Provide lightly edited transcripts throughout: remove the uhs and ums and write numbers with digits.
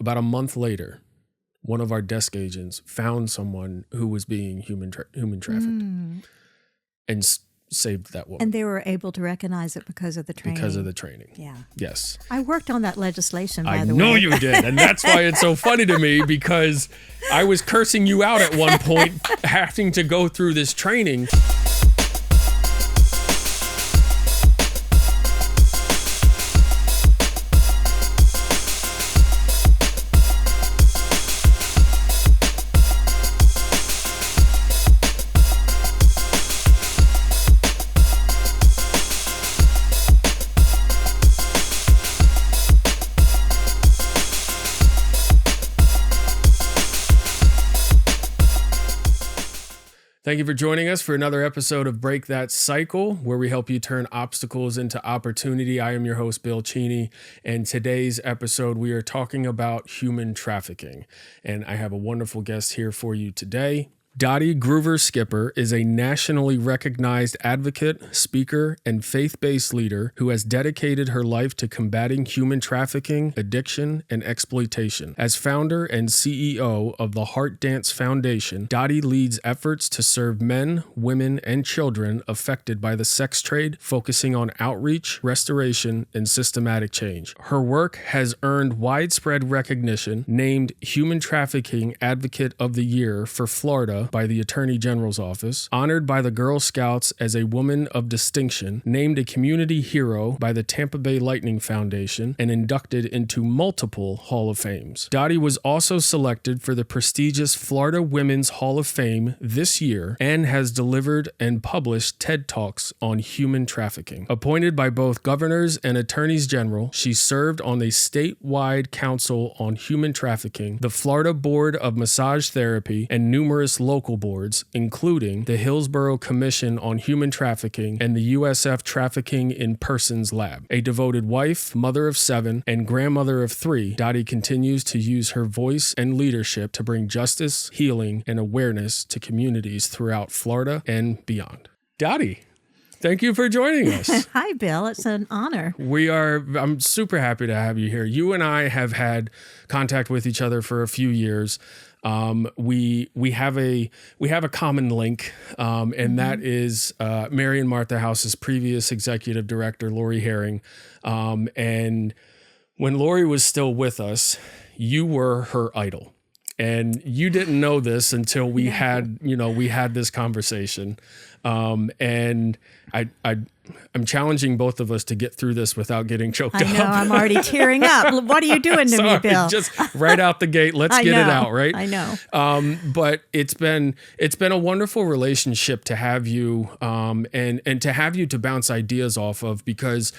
about a month later, one of our desk agents found someone who was being human trafficked and saved that woman. And they were able to recognize it because of the training. Because of the training. Yeah. Yes. I worked on that legislation, by the I way. know you did. And that's why it's so funny to me, because I was cursing you out at one point having to go through this training. Thank you for joining us for another episode of Break That Cycle, where we help you turn obstacles into opportunity. I am your host, Bill Cheney, and today's episode, we are talking about human trafficking. And I have a wonderful guest here for you today. Dotti Groover-Skipper is a nationally recognized advocate, speaker, and faith-based leader who has dedicated her life to combating human trafficking, addiction, and exploitation. As founder and CEO of the HeartDance Foundation, Dotti leads efforts to serve men, women, and children affected by the sex trade, focusing on outreach, restoration, and systematic change. Her work has earned widespread recognition, named Human Trafficking Advocate of the Year for Florida by the Attorney General's Office, honored by the Girl Scouts as a Woman of Distinction, named a Community Hero by the Tampa Bay Lightning Foundation, and inducted into multiple Hall of Fames. Dotti was also selected for the prestigious Florida Women's Hall of Fame this year and has delivered and published TED Talks on human trafficking. Appointed by both governors and attorneys general, she served on the statewide Council on Human Trafficking, the Florida Board of Massage Therapy, and numerous local boards, including the Hillsborough Commission on Human Trafficking and the USF Trafficking in Persons Lab. A devoted wife, mother of 7, and grandmother of 3, Dotti continues to use her voice and leadership to bring justice, healing, and awareness to communities throughout Florida and beyond. Dotti, thank you for joining us. Hi, Bill. It's an honor. I'm super happy to have you here. You and I have had contact with each other for a few years. We have a common link, and that is Mary and Martha House's previous executive director, Lori Herring. And when Lori was still with us, you were her idol. And you didn't know this until we had this conversation. And I'm challenging both of us to get through this without getting choked up. I know, I'm already tearing up. What are you doing to me, Bill? Just right out the gate, let's get it out, right? I know. But it's been a wonderful relationship to have you, and to have you to bounce ideas off of, because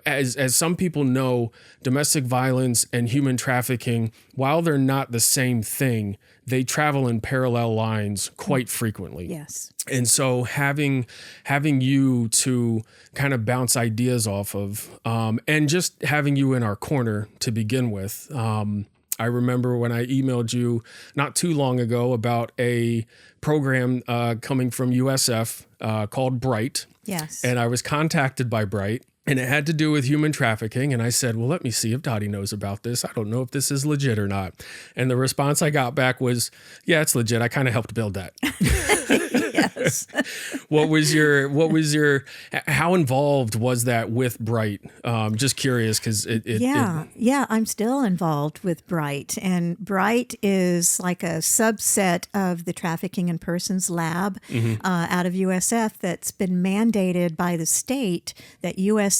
as some people know, domestic violence and human trafficking, while they're not the same thing, they travel in parallel lines quite frequently. Yes. And so having you to kind of bounce ideas off of, and just having you in our corner to begin with. I remember when I emailed you not too long ago about a program coming from USF called Bright. Yes. And I was contacted by Bright. And it had to do with human trafficking. And I said, well, let me see if Dotti knows about this. I don't know if this is legit or not. And the response I got back was, yeah, it's legit. I kind of helped build that. Yes. How involved was that with Bright? Just curious, because I'm still involved with Bright. And Bright is like a subset of the Trafficking in Persons Lab out of USF that's been mandated by the state that USF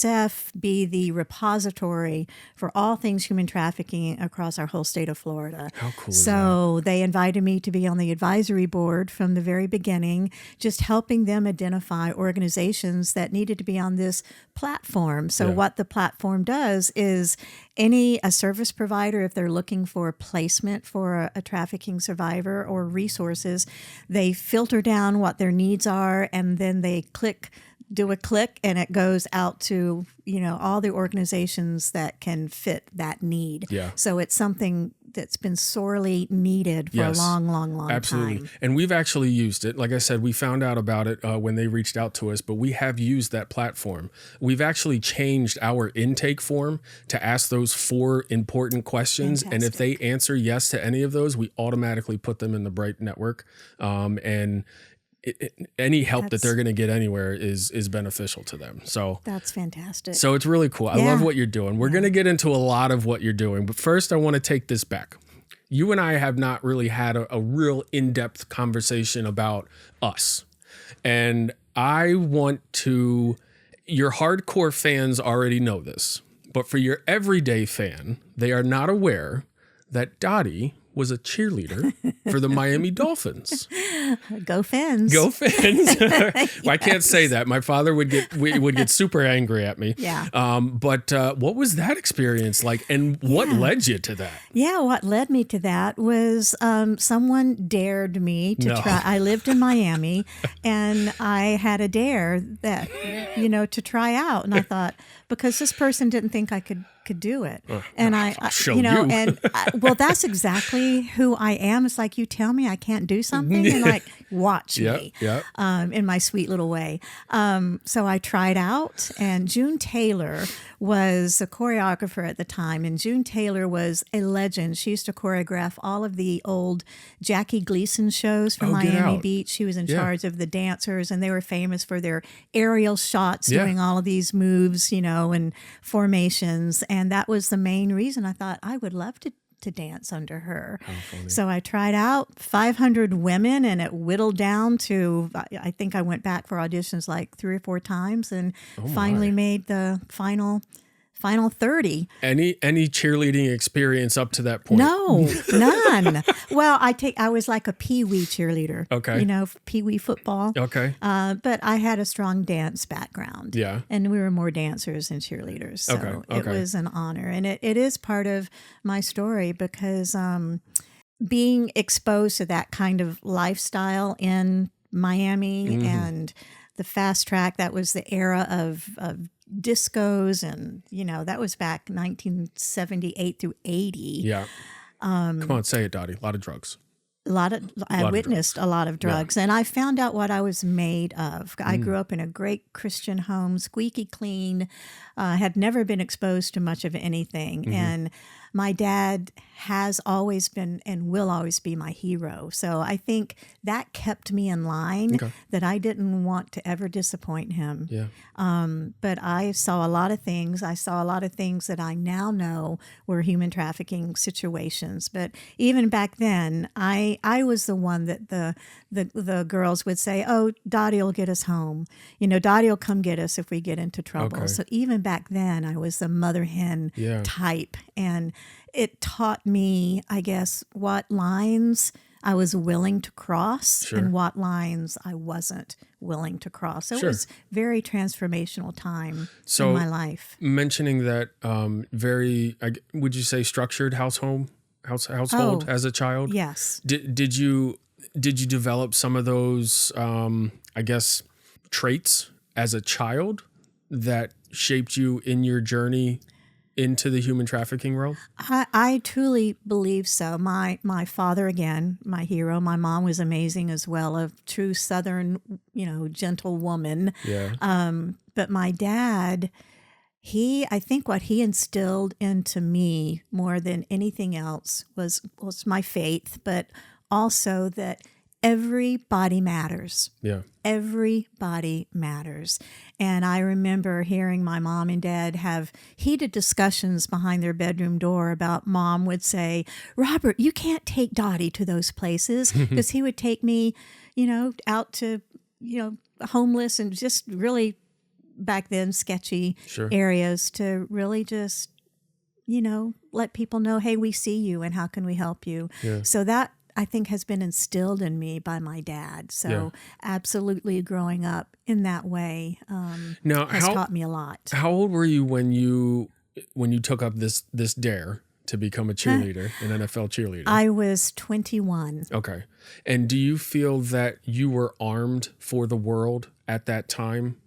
be the repository for all things human trafficking across our whole state of Florida. How cool is So they invited me to be on the advisory board from the very beginning, just helping them identify organizations that needed to be on this platform. So what the platform does is a service provider, if they're looking for placement for a trafficking survivor or resources, they filter down what their needs are, and then they do a click, and it goes out to all the organizations that can fit that need. Yeah. So it's something that's been sorely needed for Yes, a long absolutely. time. And we've actually used it. Like I said, we found out about it when they reached out to us, but we have used that platform. We've actually changed our intake form to ask those 4 important questions. Fantastic. And if they answer yes to any of those, we automatically put them in the Bright Network. And any help that they're going to get anywhere is beneficial to them. So that's fantastic. So it's really cool. I love what you're doing. We're going to get into a lot of what you're doing, but first I want to take this back. You and I have not really had a real in-depth conversation about us. And I want to, your hardcore fans already know this, but for your everyday fan, they are not aware that Dotti was a cheerleader for the Miami Dolphins. Go Fins. Go Fins. Well, I can't say that. My father would get super angry at me. Yeah. But what was that experience like, and what led you to that? Yeah, what led me to that was someone dared me to try. I lived in Miami, and I had a dare that, to try out. And I thought, because this person didn't think I could do it. And I'll show well, that's exactly who I am. It's like, you tell me I can't do something and like, watch me in my sweet little way. So I tried out, and June Taylor was a choreographer at the time. And June Taylor was a legend. She used to choreograph all of the old Jackie Gleason shows from Miami Beach. She was in charge of the dancers, and they were famous for their aerial shots, doing all of these moves, and formations. And that was the main reason I thought I would love to dance under her. So I tried out 500 women, and it whittled down to, I think I went back for auditions like 3 or 4 times, and finally made the final 30. Any cheerleading experience up to that point? No, none. Well, I was like a peewee cheerleader. Okay. Peewee football. Okay. But I had a strong dance background. Yeah. And we were more dancers than cheerleaders. So it was an honor. And it is part of my story, because being exposed to that kind of lifestyle in Miami and the fast track, that was the era of discos, and that was back 1978 through 80. Yeah. Come on, say it, Dotti. A lot of drugs. I witnessed a lot of drugs, and I found out what I was made of. I grew up in a great Christian home, squeaky clean, had never been exposed to much of anything. And my dad has always been and will always be my hero. So I think that kept me in line, that I didn't want to ever disappoint him. Yeah. But I saw a lot of things. I saw a lot of things that I now know were human trafficking situations. But even back then, I was the one that the girls would say, "Oh, Dotti will get us home. Dotti will come get us if we get into trouble." Okay. So even back then, I was the mother hen type. And it taught me, I guess, what lines I was willing to cross and what lines I wasn't willing to cross. So it was very transformational time in my life. Mentioning that would you say structured household as a child? Yes. Did you develop some of those, I guess, traits as a child that shaped you in your journey into the human trafficking world? I truly believe so. My father, again, my hero. My mom was amazing as well, a true Southern, gentle woman. Yeah. But my dad, I think what he instilled into me more than anything else was my faith, but also that everybody matters. Yeah. Everybody matters. And I remember hearing my mom and dad have heated discussions behind their bedroom door about, Mom would say, "Robert, you can't take Dotti to those places," because he would take me, out to, homeless and just really back then sketchy areas to really just, let people know, hey, we see you and how can we help you? Yeah. So that, I think, has been instilled in me by my dad. So absolutely growing up in that way has taught me a lot. How old were you when you took up this dare to become a cheerleader, an NFL cheerleader? I was 21. Okay. And do you feel that you were armed for the world at that time?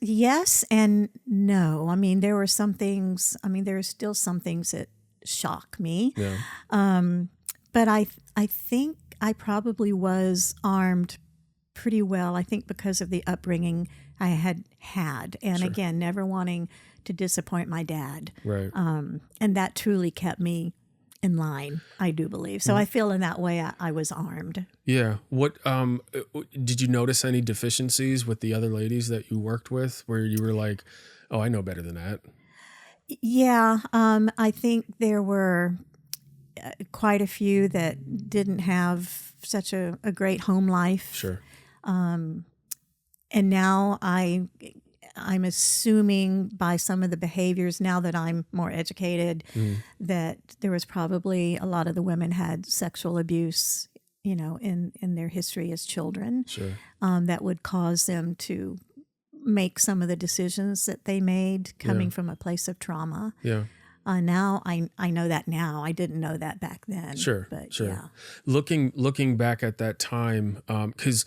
Yes and no. I mean, there were some things, there are still some things that shock me. Yeah. But I think I probably was armed pretty well, I think because of the upbringing I had. And Sure. again, never wanting to disappoint my dad. Right. And that truly kept me in line, I do believe. So I feel in that way I was armed. Yeah. What did you notice any deficiencies with the other ladies that you worked with where you were like, oh, I know better than that? Yeah. I think there were quite a few that didn't have such a great home life. Sure. And now I'm assuming by some of the behaviors, now that I'm more educated, that there was probably a lot of the women had sexual abuse, in their history as children. Sure. That would cause them to make some of the decisions that they made coming from a place of trauma. Yeah. Now I know that now. I didn't know that back then. Sure. But sure. yeah. Looking back at that time, because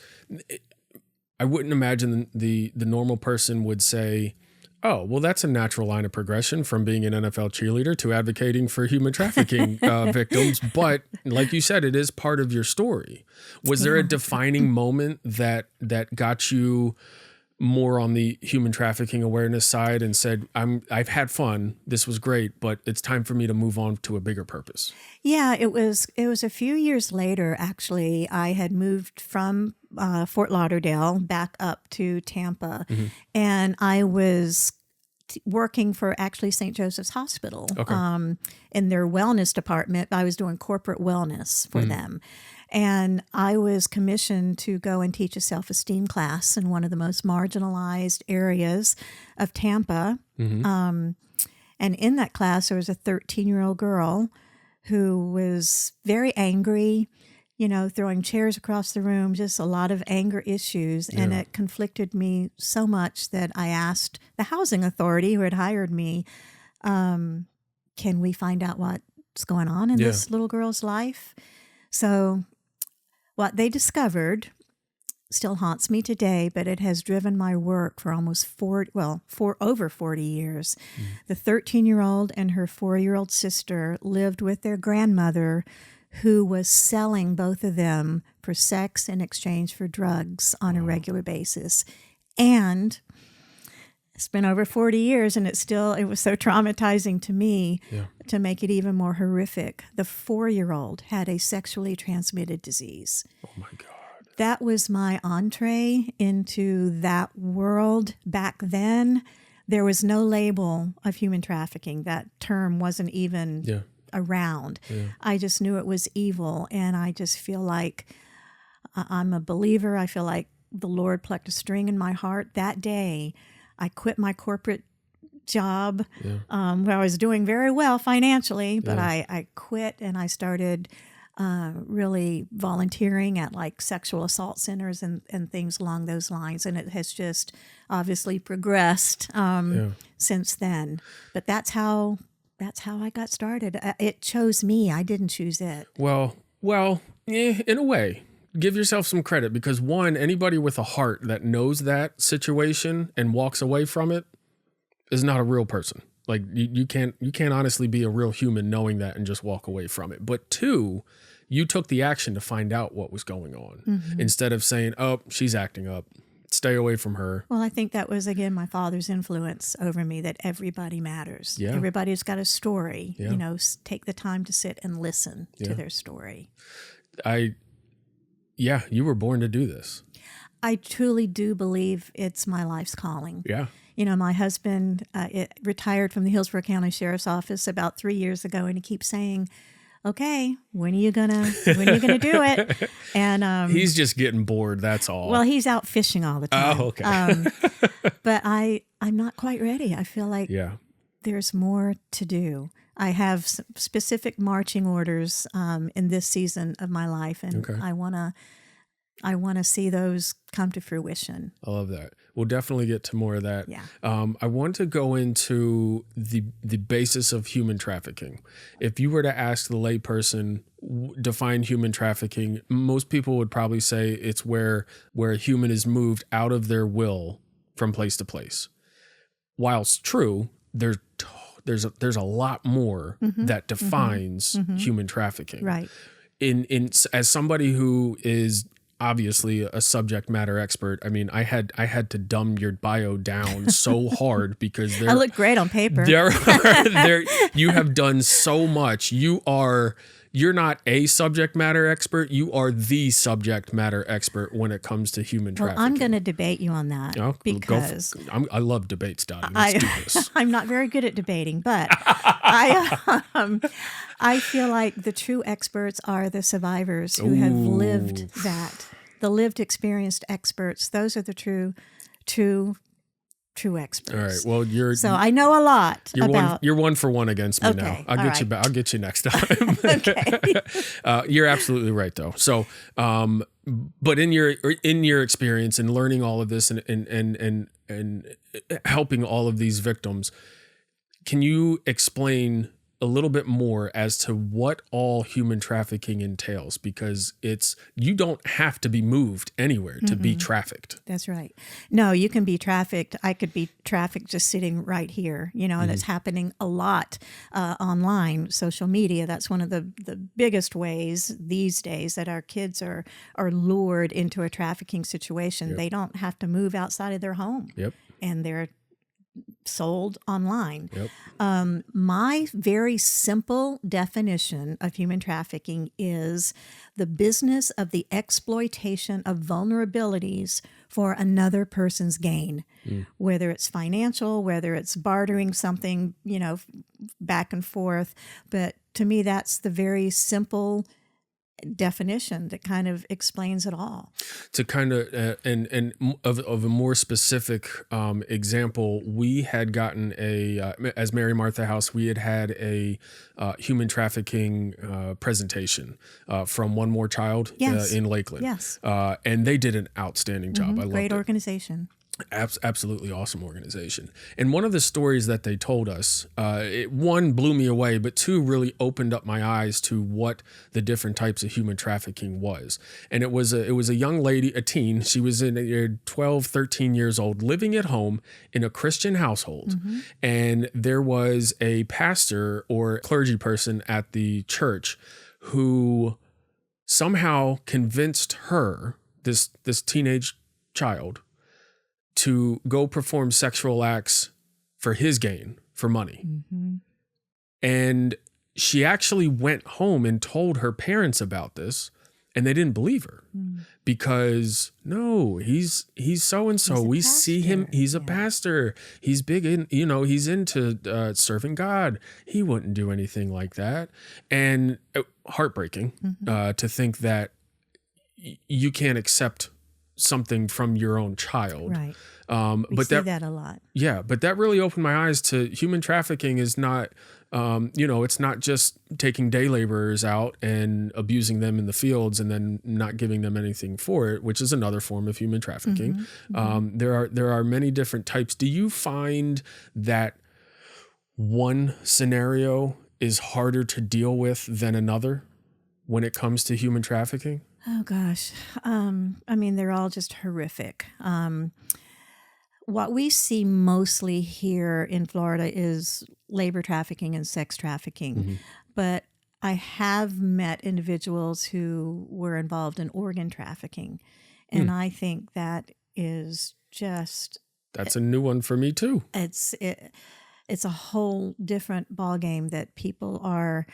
I wouldn't imagine the normal person would say, oh, well, that's a natural line of progression from being an NFL cheerleader to advocating for human trafficking victims. But like you said, it is part of your story. Was there a defining moment that got you more on the human trafficking awareness side and said, I've had fun, this was great, but it's time for me to move on to a bigger purpose? Yeah, it was a few years later, actually. I had moved from Fort Lauderdale back up to Tampa, and I was working for actually St. Joseph's Hospital in their wellness department. I was doing corporate wellness for them. And I was commissioned to go and teach a self-esteem class in one of the most marginalized areas of Tampa. And in that class, there was a 13-year-old girl who was very angry, throwing chairs across the room, just a lot of anger issues. And it conflicted me so much that I asked the housing authority who had hired me, can we find out what's going on in this little girl's life? So what they discovered still haunts me today, but it has driven my work for almost over 40 years. The 13-year-old and her 4-year-old sister lived with their grandmother, who was selling both of them for sex in exchange for drugs on a regular basis. And it's been over 40 years, and it was so traumatizing to me to make it even more horrific. The 4-year-old had a sexually transmitted disease. Oh my God. That was my entree into that world. Back then, there was no label of human trafficking. That term wasn't even around. I just knew it was evil, and I just feel like I'm a believer. I feel like the Lord plucked a string in my heart that day. I quit my corporate job where I was doing very well financially, but I quit, and I started really volunteering at like sexual assault centers and things along those lines. And it has just obviously progressed since then. But that's how I got started. It chose me. I didn't choose it. Well, in a way. Give yourself some credit, because one, anybody with a heart that knows that situation and walks away from it is not a real person. Like you can't honestly be a real human knowing that and just walk away from it. But two, you took the action to find out what was going on instead of saying, oh, she's acting up, stay away from her. Well, I think that was, again, my father's influence over me, that everybody matters. Yeah. Everybody's got a story, take the time to sit and listen to their story. You were born to do this. I truly do believe it's my life's calling. Yeah. My husband retired from the Hillsborough County Sheriff's Office about 3 years ago, and he keeps saying, okay, when are you gonna do it? And he's just getting bored, that's all. Well, he's out fishing all the time. Oh, okay. But I'm not quite ready. I feel like there's more to do. I have specific marching orders in this season of my life, and I want to see those come to fruition. I love that. We'll definitely get to more of that. Yeah. I want to go into the basis of human trafficking. If you were to ask the layperson, define human trafficking, most people would probably say it's where a human is moved out of their will from place to place. Whilst true, there's there's a lot more that defines human trafficking. Right. As somebody who is obviously a subject matter expert, I mean, I had to dumb your bio down so hard because I look great on paper. You have done so much. You're not a subject matter expert. You are the subject matter expert when it comes to human trafficking. Well, I'm going to debate you on that because I love debates, Dotti. Let's do this. I'm not very good at debating, but I feel like the true experts are the survivors who have lived that. The lived, experienced experts. Those are the true experts. All right. Well, I know a lot about. You're 1 for 1 against me now. I'll get you back. I'll get you next time. Okay. You're absolutely right, though. So, but in your experience and learning all of this and helping all of these victims, can you explain a little bit more as to what all human trafficking entails? Because you don't have to be moved anywhere to be trafficked. That's right. No, you can be trafficked. I could be trafficked just sitting right here, and it's happening a lot online, social media. That's one of the biggest ways these days that our kids are lured into a trafficking situation. Yep. They don't have to move outside of their home. Yep. And they're sold online. Yep. My very simple definition of human trafficking is the business of the exploitation of vulnerabilities for another person's gain, whether it's financial, whether it's bartering something, back and forth. But to me, that's the very simple definition that kind of explains it all. To kind of and of a more specific example, we had gotten as Mary Martha House, we had a human trafficking presentation from One More Child in Lakeland. Yes. And they did an outstanding job. I loved it. Great organization. Absolutely awesome organization. And one of the stories that they told us, one blew me away, but 2 really opened up my eyes to what the different types of human trafficking was. And it was a young lady, a teen. She was in 12, 13 years old, living at home in a Christian household. And there was a pastor or clergy person at the church who somehow convinced her, this teenage child, to go perform sexual acts for his gain, for money. And she actually went home and told her parents about this, and they didn't believe her because no, he's so-and-so. We see him. He's a pastor. He's big in, he's into serving God. He wouldn't do anything like that. And heartbreaking to think that you can't accept something from your own child. Right. We But see that a lot. Yeah, but that really opened my eyes to human trafficking is not, it's not just taking day laborers out and abusing them in the fields and then not giving them anything for it, which is another form of human trafficking. There are many different types. Do you find that one scenario is harder to deal with than another when it comes to human trafficking? Oh, gosh. They're all just horrific. What we see mostly here in Florida is labor trafficking and sex trafficking. But I have met individuals who were involved in organ trafficking. And I think that is just... That's a new one for me, too. It's a whole different ballgame that people are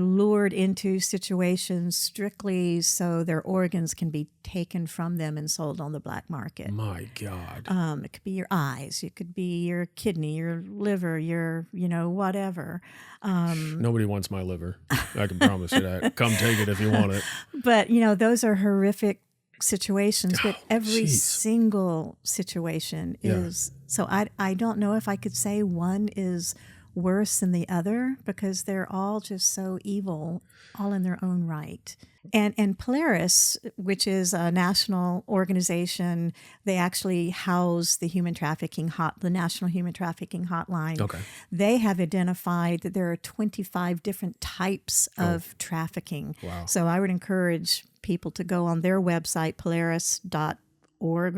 lured into situations strictly so their organs can be taken from them and sold on the black market. My God. It could be your eyes, it could be your kidney, your liver, your, whatever. Nobody wants my liver. I can promise you that. Come take it if you want it. But, those are horrific situations, but every single situation is. So I don't know if I could say one is worse than the other because they're all just so evil, all in their own right. And Polaris, which is a national organization, they actually house the the National Human Trafficking Hotline. Okay. They have identified that there are 25 different types of trafficking. Wow. So I would encourage people to go on their website, polaris.org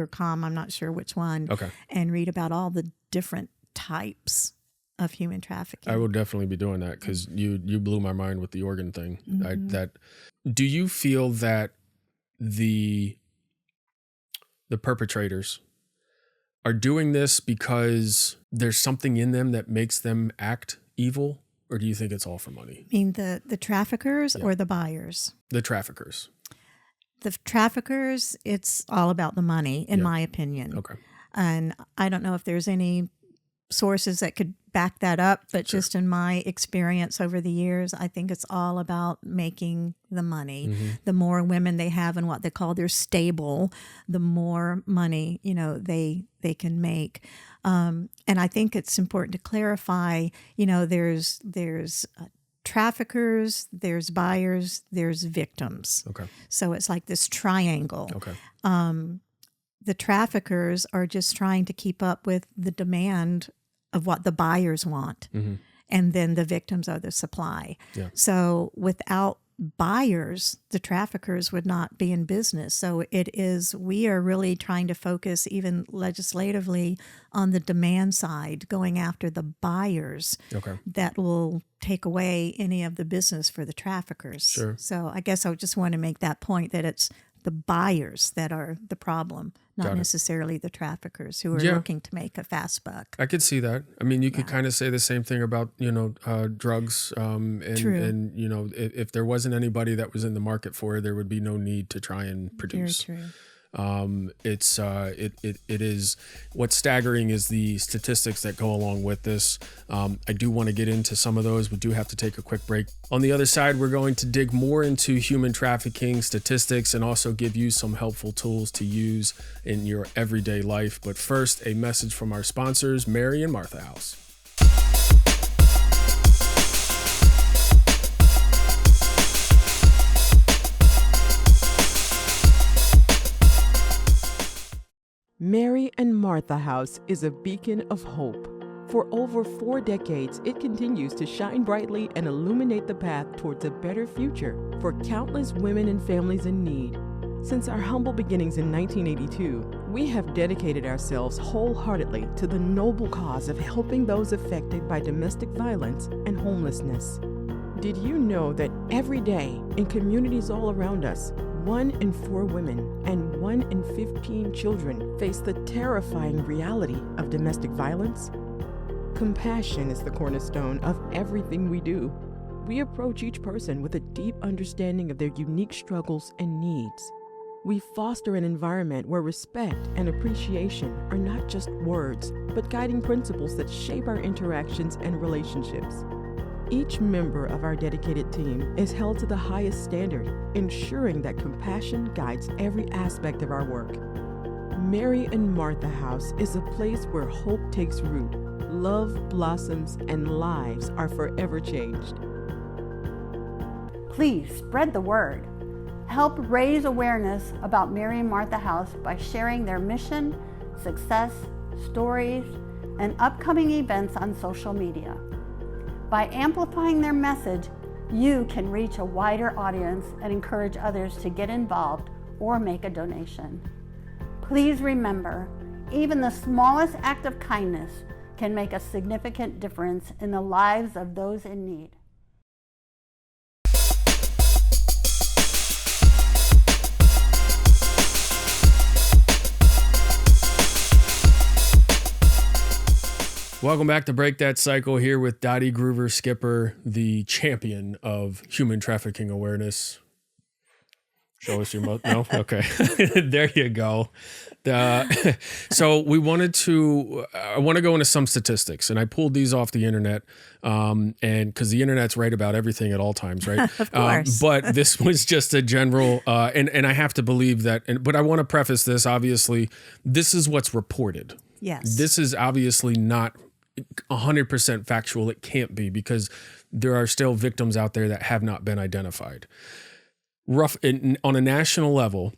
or com, I'm not sure which one, and read about all the different types of human trafficking. I will definitely be doing that because you blew my mind with the organ thing. Do you feel that the perpetrators are doing this because there's something in them that makes them act evil, or do you think it's all for money? I mean, the traffickers or the buyers? The traffickers. The traffickers, it's all about the money, in my opinion. Okay. And I don't know if there's any sources that could back that up, but just in my experience over the years, I think it's all about making the money. The more women they have in what they call their stable, the more money, they can make. And I think it's important to clarify, there's traffickers, there's buyers, there's victims. Okay. So it's like this triangle. Okay. The traffickers are just trying to keep up with the demand of what the buyers want. And then the victims are the supply. Yeah. So without buyers, the traffickers would not be in business. So we are really trying to focus even legislatively on the demand side, going after the buyers that will take away any of the business for the traffickers. Sure. So I guess I just want to make that point that it's the buyers that are the problem, not necessarily the traffickers who are looking to make a fast buck. I could see that. I mean, you could kind of say the same thing about, drugs. And if there wasn't anybody that was in the market for it, there would be no need to try and produce. Very true. It is what's staggering is the statistics that go along with this. I do want to get into some of those. We do have to take a quick break. On the other side, we're going to dig more into human trafficking statistics and also give you some helpful tools to use in your everyday life. But first, a message from our sponsors, Mary and Martha House. Mary and Martha House is a beacon of hope. For over 4 decades, it continues to shine brightly and illuminate the path towards a better future for countless women and families in need. Since our humble beginnings in 1982, we have dedicated ourselves wholeheartedly to the noble cause of helping those affected by domestic violence and homelessness. Did you know that every day in communities all around us, 1 in 4 women and 1 in 15 children face the terrifying reality of domestic violence? Compassion is the cornerstone of everything we do. We approach each person with a deep understanding of their unique struggles and needs. We foster an environment where respect and appreciation are not just words, but guiding principles that shape our interactions and relationships. Each member of our dedicated team is held to the highest standard, ensuring that compassion guides every aspect of our work. Mary and Martha House is a place where hope takes root, love blossoms, and lives are forever changed. Please spread the word. Help raise awareness about Mary and Martha House by sharing their mission, success, stories, and upcoming events on social media. By amplifying their message, you can reach a wider audience and encourage others to get involved or make a donation. Please remember, even the smallest act of kindness can make a significant difference in the lives of those in need. Welcome back to Break That Cycle, here with Dotti Groover-Skipper, the champion of human trafficking awareness. Show us your No? Okay. There you go. So I want to go into some statistics, and I pulled these off the internet, and because the internet's right about everything at all times, right? Of course. But this was just a general, and I have to believe that, but I want to preface this, obviously, this is what's reported. Yes. This is obviously not 100% factual. It can't be, because there are still victims out there that have not been identified. On a national level,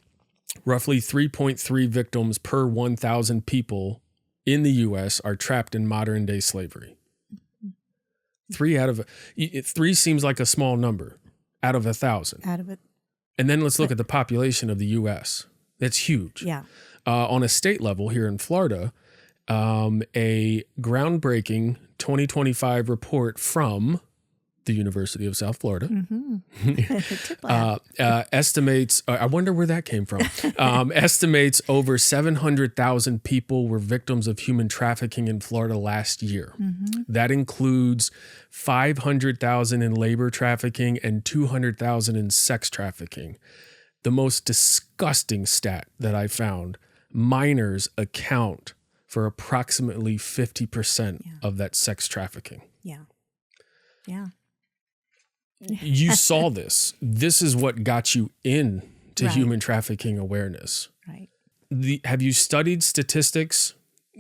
roughly 3.3 victims per 1,000 people in the U.S. are trapped in modern day slavery. 3 seems like a small number out of 1,000. Out of it. And then let's look at the population of the U.S. That's huge. Yeah. On a state level here in Florida, a groundbreaking 2025 report from the University of South Florida estimates, I wonder where that came from, estimates over 700,000 people were victims of human trafficking in Florida last year. That includes 500,000 in labor trafficking and 200,000 in sex trafficking. The most disgusting stat that I found, minors account for approximately 50% of that sex trafficking. Yeah. You saw this. This is what got you into Right. human trafficking awareness. Right. Have you studied statistics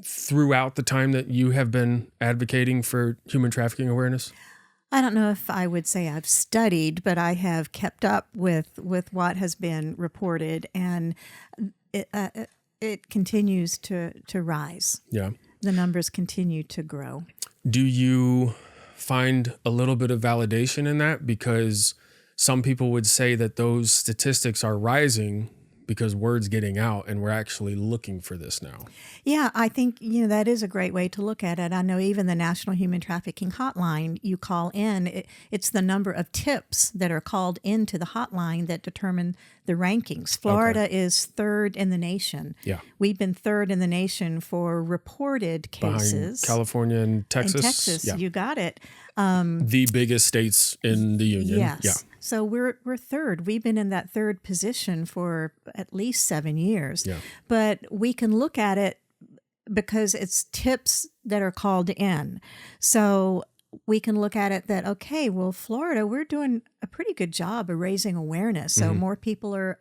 throughout the time that you have been advocating for human trafficking awareness? I don't know if I would say I've studied, but I have kept up with what has been reported, and it continues to rise. Yeah. The numbers continue to grow. Do you find a little bit of validation in that? Because some people would say that those statistics are rising because word's getting out and we're actually looking for this now. Yeah, I think, that is a great way to look at it. I know even the National Human Trafficking Hotline, you call in, it's the number of tips that are called into the hotline that determine the rankings. Florida is third in the nation. Yeah. We've been third in the nation for reported cases. Behind California and Texas. In Texas, Yeah. you got it. The biggest states in the union. Yes. Yeah. So we're third. We've been in that third position for at least 7 years. Yeah. But we can look at it because it's tips that are called in. So we can look at it that, okay, well, Florida, we're doing a pretty good job of raising awareness. So more people are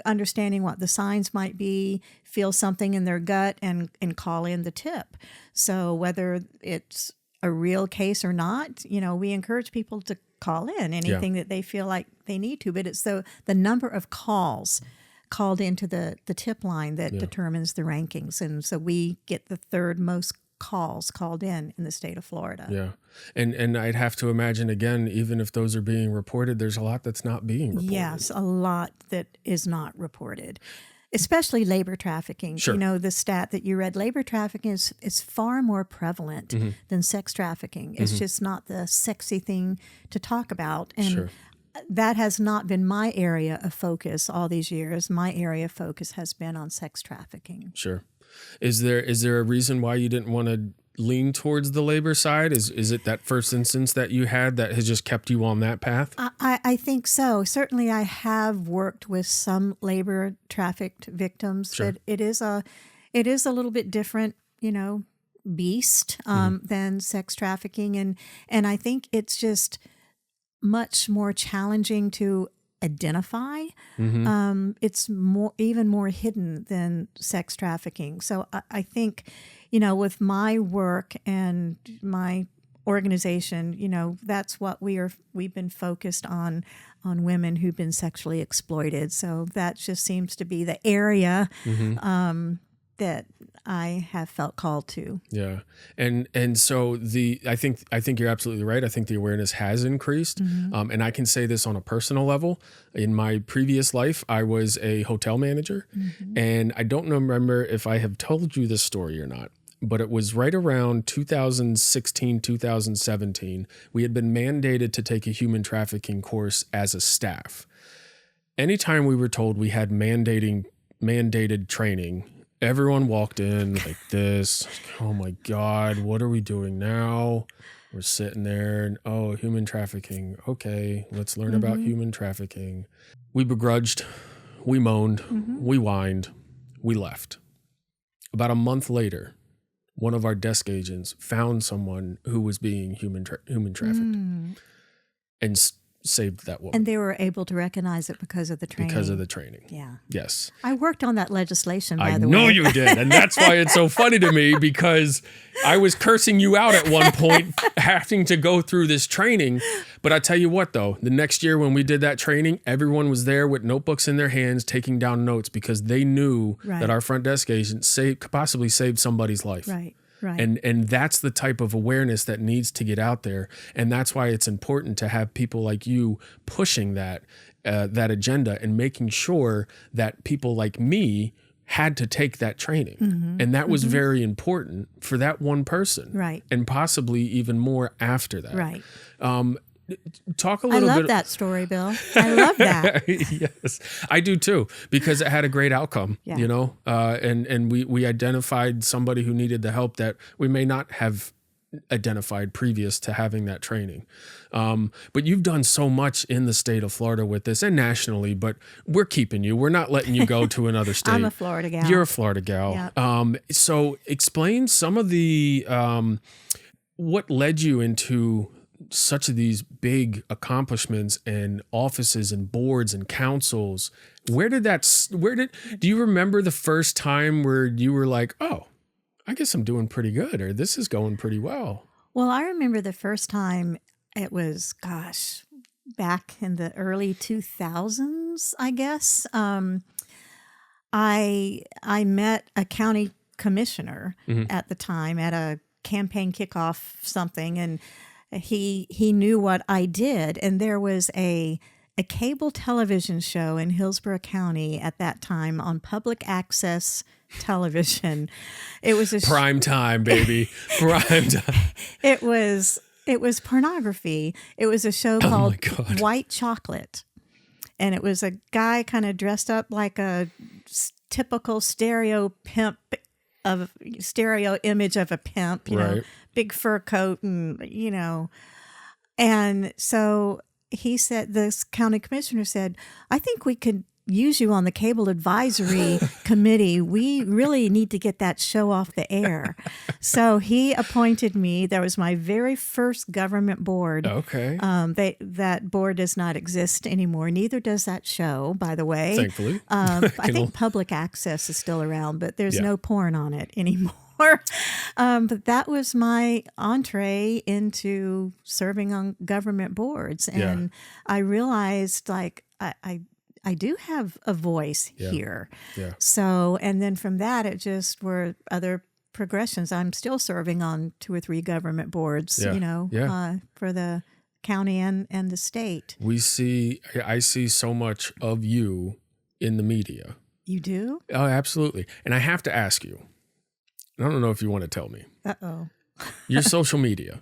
understanding what the signs might be, feel something in their gut, and call in the tip. So whether it's a real case or not, we encourage people to call in anything that they feel like they need to. But it's the number of calls called into the tip line that determines the rankings. And so we get the third most calls called in the state of Florida. Yeah. And I'd have to imagine, again, even if those are being reported, there's a lot that's not being reported. Yes, a lot that is not reported, especially labor trafficking. Sure. The stat that you read, labor trafficking is far more prevalent than sex trafficking. It's just not the sexy thing to talk about. And that has not been my area of focus all these years. My area of focus has been on sex trafficking. Sure. Is there a reason why you didn't want to lean towards the labor side? Is it that first instance that you had that has just kept you on that path? I think so. Certainly I have worked with some labor trafficked victims, but it is a little bit different, beast than sex trafficking. And I think it's just much more challenging to identify. It's even more hidden than sex trafficking. So I think, with my work and my organization, that's what we've been focused on women who've been sexually exploited. So that just seems to be the area that I have felt called to. Yeah. And so I think you're absolutely right. I think the awareness has increased. And I can say this on a personal level. In my previous life, I was a hotel manager, and I don't remember if I have told you this story or not, but it was right around 2016, 2017. We had been mandated to take a human trafficking course as a staff. Anytime we were told we had mandated training, everyone walked in like this. Oh my God, what are we doing now? We're sitting there and, human trafficking. Okay, let's learn about human trafficking. We begrudged, we moaned, we whined, we left. About a month later, one of our desk agents found someone who was being human trafficked and saved that woman. And they were able to recognize it because of the training. Because of the training. Yeah. Yes. I worked on that legislation, by the I way. know you did. And that's why it's so funny to me, because I was cursing you out at one point having to go through this training. But I tell you what, though, the next year when we did that training, everyone was there with notebooks in their hands taking down notes because they knew that our front desk agent possibly saved somebody's life. Right. Right. And that's the type of awareness that needs to get out there. And that's why it's important to have people like you pushing that agenda and making sure that people like me had to take that training. And that was very important for that one person. Right. And possibly even more after that. Right. Talk a little bit. I love that story, Bill. I love that. Yes, I do too, because it had a great outcome, you know, and we identified somebody who needed the help that we may not have identified previous to having that training. But you've done so much in the state of Florida with this and nationally, but we're keeping you. We're not letting you go to another state. I'm a Florida gal. You're a Florida gal. Yep. So explain some of the, what led you into such of these big accomplishments and offices and boards and councils. Do you remember the first time where you were like, oh, I guess I'm doing pretty good, or this is going pretty well? Well, I remember the first time it was, back in the early 2000s, I guess. I met a county commissioner at the time at a campaign kickoff something, and he knew what I did, and there was a cable television show in Hillsborough County at that time on public access television. It was a prime time, baby. Prime time. It was pornography. It was a show called White Chocolate, and it was a guy kind of dressed up like a typical stereo image of a pimp, you know, big fur coat and, you know. And so he said, this county commissioner said, I think we could use you on the cable advisory committee. We really need to get that show off the air. So he appointed me. That was my very first government board. Okay. That board does not exist anymore. Neither does that show, by the way. Thankfully. I think public access is still around, but there's no porn on it anymore. But that was my entree into serving on government boards. And I realized, like, I do have a voice here. Yeah. So, and then from that, it just were other progressions. I'm still serving on 2 or 3 government boards, you know, for the county and the state. I see so much of you in the media. You do? Oh, absolutely. And I have to ask you, I don't know if you want to tell me. Uh-oh. Your social media,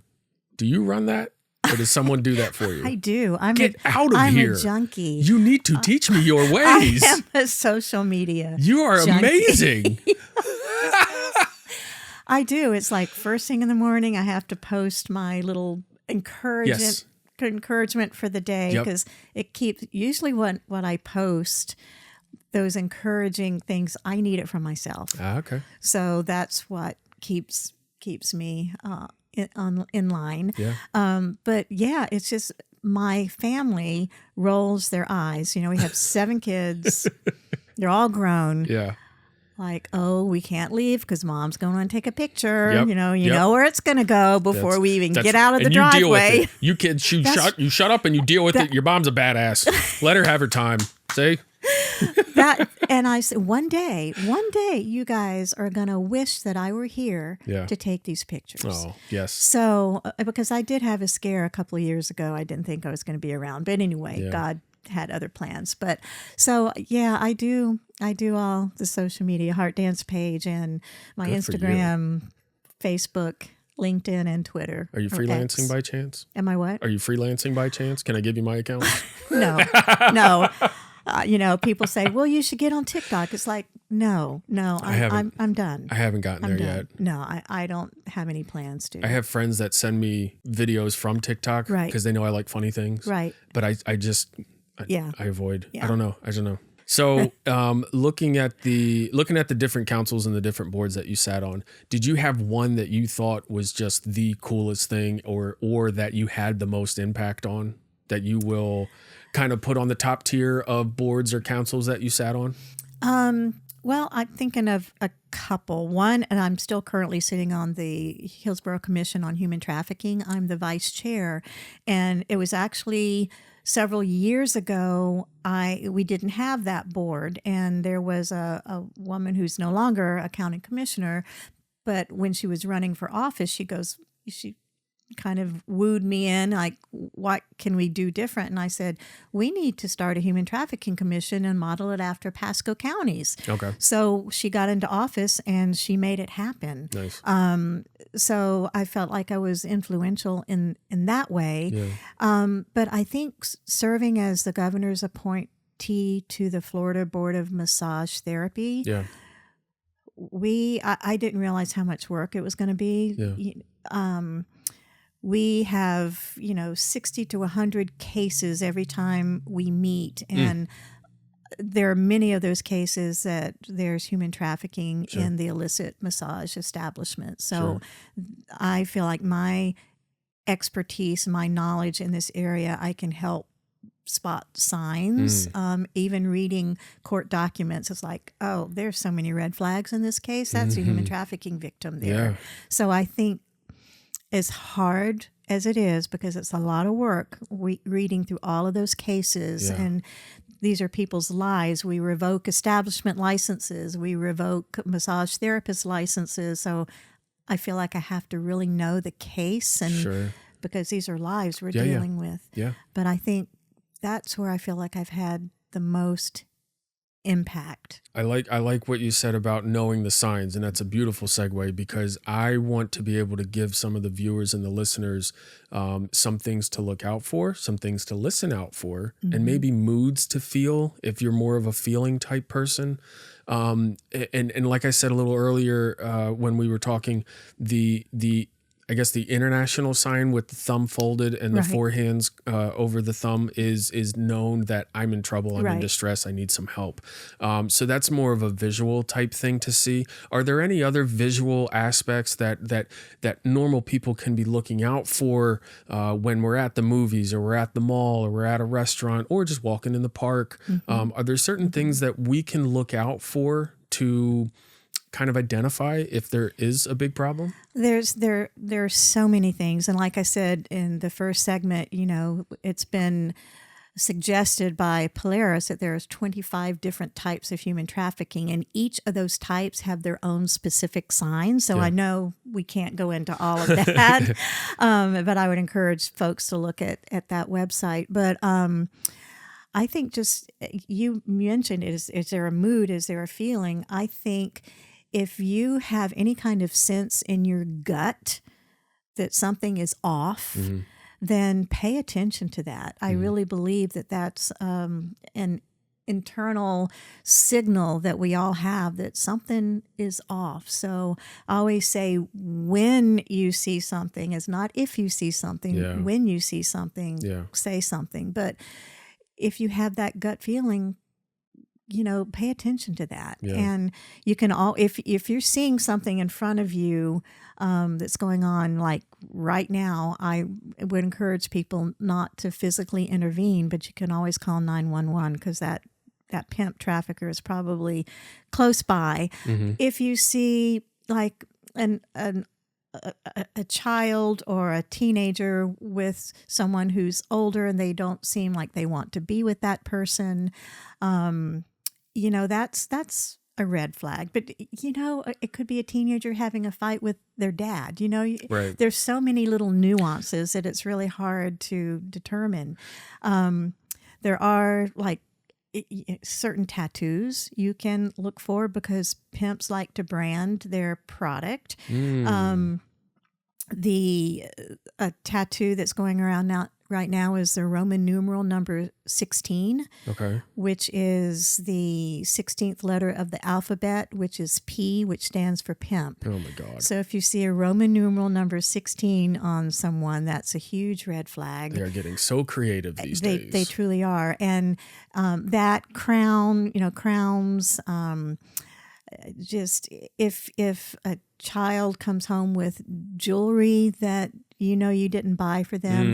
do you run that? Or does someone do that for you? I do. Get out of here. I'm a junkie. You need to teach me your ways. I am a social media You are junkie. amazing. I do. It's like first thing in the morning, I have to post my little encouragement for the day, because it keeps, usually what I post, those encouraging things, I need it from myself. Okay. So that's what keeps me in line. Yeah. But yeah, it's just my family rolls their eyes. You know, we have 7 kids. They're all grown. Yeah. Like, oh, we can't leave because mom's going to take a picture. Yep. You know where it's going to go before we even get out of the driveway. Deal with it. You kids, you shut up and you deal with it. Your mom's a badass. Let her have her time. See? And I said, one day, you guys are going to wish that I were here to take these pictures. Oh, yes. So, because I did have a scare a couple of years ago. I didn't think I was going to be around. But anyway, God had other plans. But so, yeah, I do all the social media, HeartDance page and my Instagram, Facebook, LinkedIn, and Twitter. Are you freelancing by chance? Am I what? Are you freelancing by chance? Can I give you my account? No. People say, well, you should get on TikTok. It's like, no, I'm done. I haven't gotten there yet. No, I don't have any plans to. I have friends that send me videos from TikTok because they know I like funny things. Right. But I avoid. Yeah. I don't know. So looking at the different councils and the different boards that you sat on, did you have one that you thought was just the coolest thing or that you had the most impact on, that you will kind of put on the top tier of boards or councils that you sat on? Well, I'm thinking of a couple. One, and I'm still currently sitting on the Hillsborough Commission on Human Trafficking. I'm the vice chair, and it was actually several years ago, we didn't have that board, and there was a woman who's no longer a county commissioner, but when she was running for office, she kind of wooed me in, like, what can we do different? And I said, we need to start a human trafficking commission and model it after Pasco counties. Okay. So she got into office and she made it happen. Nice. So I felt like I was influential in that way. Yeah. But I think serving as the governor's appointee to the Florida Board of Massage Therapy, Yeah. I didn't realize how much work it was going to be. Yeah. We have, 60 to 100 cases every time we meet. And there are many of those cases that there's human trafficking Sure. in the illicit massage establishment. So Sure. I feel like my expertise, my knowledge in this area, I can help spot signs. Even reading court documents, it's like, oh, there's so many red flags in this case. That's a human trafficking victim there. Yeah. So I think, as hard as it is, because it's a lot of work, reading through all of those cases, and these are people's lives. We revoke establishment licenses. We revoke massage therapist licenses. So I feel like I have to really know the case, and Sure. because these are lives we're Yeah, yeah. dealing with. Yeah. But I think that's where I feel like I've had the most impact. I like what you said about knowing the signs, and that's a beautiful segue, because I want to be able to give some of the viewers and the listeners some things to look out for, some things to listen out for, and maybe moods to feel if you're more of a feeling type person. And like I said a little earlier when we were talking, I guess the international sign with the thumb folded and the Right. four hands over the thumb is known that I'm in trouble, I'm in Right. distress, I need some help. So that's more of a visual type thing to see. Are there any other visual aspects that normal people can be looking out for when we're at the movies, or we're at the mall, or we're at a restaurant, or just walking in the park? Are there certain things that we can look out for to kind of identify if there is a big problem? There's so many things, and like I said in the first segment, it's been suggested by Polaris that there's 25 different types of human trafficking, and each of those types have their own specific signs. So Yeah. I know we can't go into all of that, but I would encourage folks to look at that website. But I think just, you mentioned, is there a mood? Is there a feeling? I think if you have any kind of sense in your gut that something is off, then pay attention to that. I really believe that that's an internal signal that we all have that something is off. So I always say, when you see something, is not if you see something. Yeah. When you see something, Yeah. say something. But if you have that gut feeling, pay attention to that. Yeah. And you can if you're seeing something in front of you that's going on, like right now, I would encourage people not to physically intervene, but you can always call 911, because that pimp trafficker is probably close by. If you see like a child or a teenager with someone who's older and they don't seem like they want to be with that person, that's a red flag. But it could be a teenager having a fight with their dad. Right. There's so many little nuances that it's really hard to determine. There are like certain tattoos you can look for, because pimps like to brand their product. The tattoo that's going around right now is the Roman numeral number 16, Okay. which is the 16th letter of the alphabet, which is P, which stands for pimp. Oh my God. So if you see a Roman numeral number 16 on someone, that's a huge red flag. They are getting so creative these days. They truly are. And that crown, crowns, just if a child comes home with jewelry that you didn't buy for them,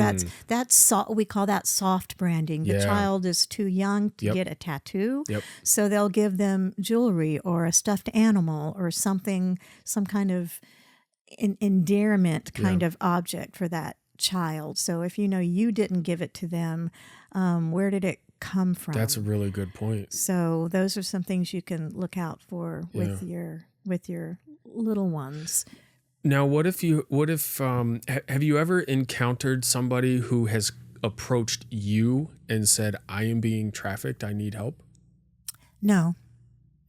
we call that soft branding. The Yeah. child is too young to Yep. get a tattoo, Yep. so they'll give them jewelry or a stuffed animal or something, some kind of endearment kind of object for that child. So if you didn't give it to them, where did it come from? That's a really good point. So those are some things you can look out for with your little ones. Now, have you ever encountered somebody who has approached you and said, I am being trafficked, I need help? No,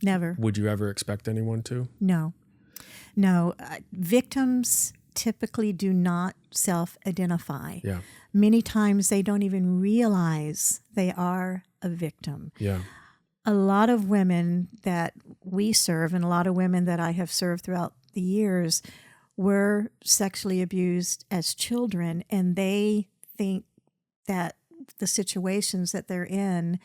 never. Would you ever expect anyone to? No. Victims typically do not self-identify. Yeah. Many times they don't even realize they are a victim. Yeah. A lot of women that we serve and a lot of women that I have served throughout the years were sexually abused as children, and they think that the situations that they're in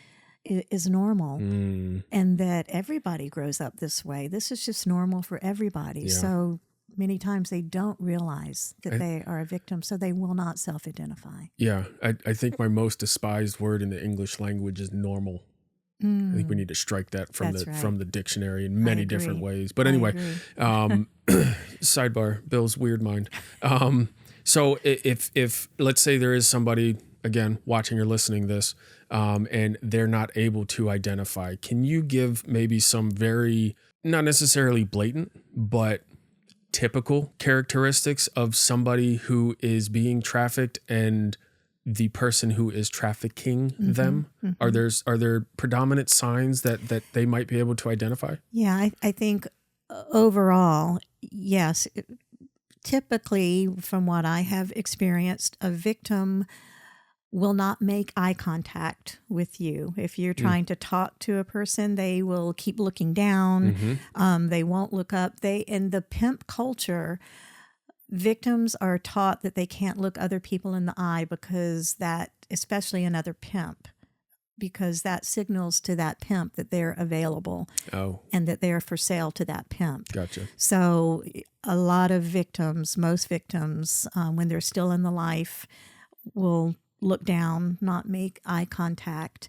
is normal and that everybody grows up this way. This is just normal for everybody. Yeah. So many times they don't realize that they are a victim, so they will not self-identify. Yeah. I think my most despised word in the English language is normal. I think we need to strike that from the dictionary in many different ways. But anyway, sidebar, Bill's weird mind. So if let's say there is somebody, again, watching or listening this, and they're not able to identify, can you give maybe some very, not necessarily blatant, but typical characteristics of somebody who is being trafficked and the person who is trafficking them? Are there predominant signs that they might be able to identify? Yeah, I think overall, yes. Typically, from what I have experienced, a victim will not make eye contact with you. If you're trying to talk to a person, they will keep looking down. They won't look up. In the pimp culture, victims are taught that they can't look other people in the eye because that, especially another pimp, because that signals to that pimp that they're available and that they're for sale to that pimp. Gotcha. So a lot of victims, most victims, when they're still in the life, will look down, not make eye contact.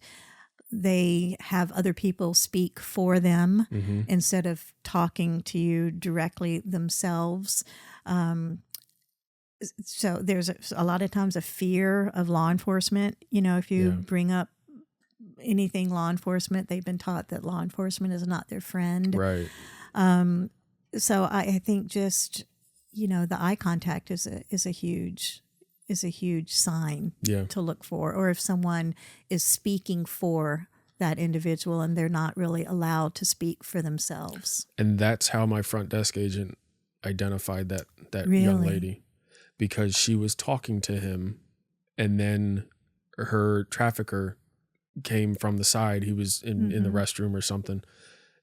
They have other people speak for them instead of talking to you directly themselves. So there's a lot of times a fear of law enforcement. You know, if you bring up anything law enforcement, they've been taught that law enforcement is not their friend. Right. So I think just, the eye contact is a huge sign to look for. Or if someone is speaking for that individual and they're not really allowed to speak for themselves. And that's how my front desk agent identified that Really? Young lady, because she was talking to him and then her trafficker came from the side. He was in the restroom or something.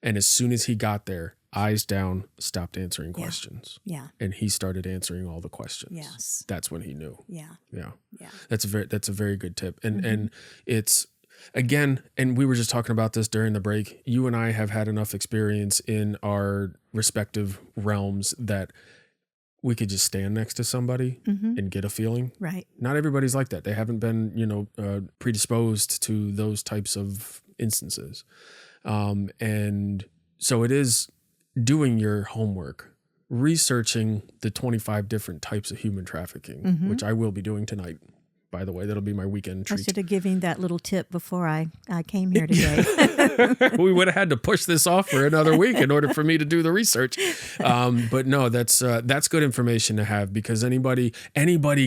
And as soon as he got there, eyes down, stopped answering questions. Yeah. And he started answering all the questions. Yes. That's when he knew. Yeah. Yeah. Yeah. That's a very good tip. And it's, again, and we were just talking about this during the break, you and I have had enough experience in our respective realms that we could just stand next to somebody and get a feeling. Right. Not everybody's like that. They haven't been, predisposed to those types of instances. And so it is doing your homework, researching the 25 different types of human trafficking, which I will be doing tonight. By the way, that'll be my weekend treat. I should have given that little tip before I came here today. We would have had to push this off for another week in order for me to do the research. But no, that's good information to have, because anybody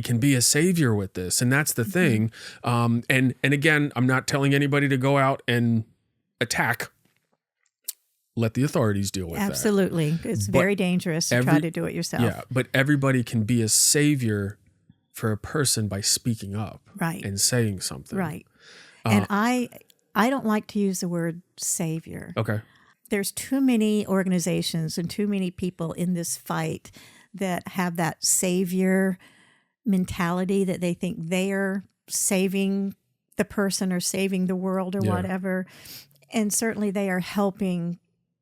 can be a savior with this. And that's the thing. And again, I'm not telling anybody to go out and attack. Let the authorities deal with that. Absolutely. It's very dangerous to try to do it yourself. Yeah, but everybody can be a savior for a person by speaking up and saying something. Right. And I don't like to use the word savior. Okay. There's too many organizations and too many people in this fight that have that savior mentality, that they think they're saving the person or saving the world or whatever. And certainly they are helping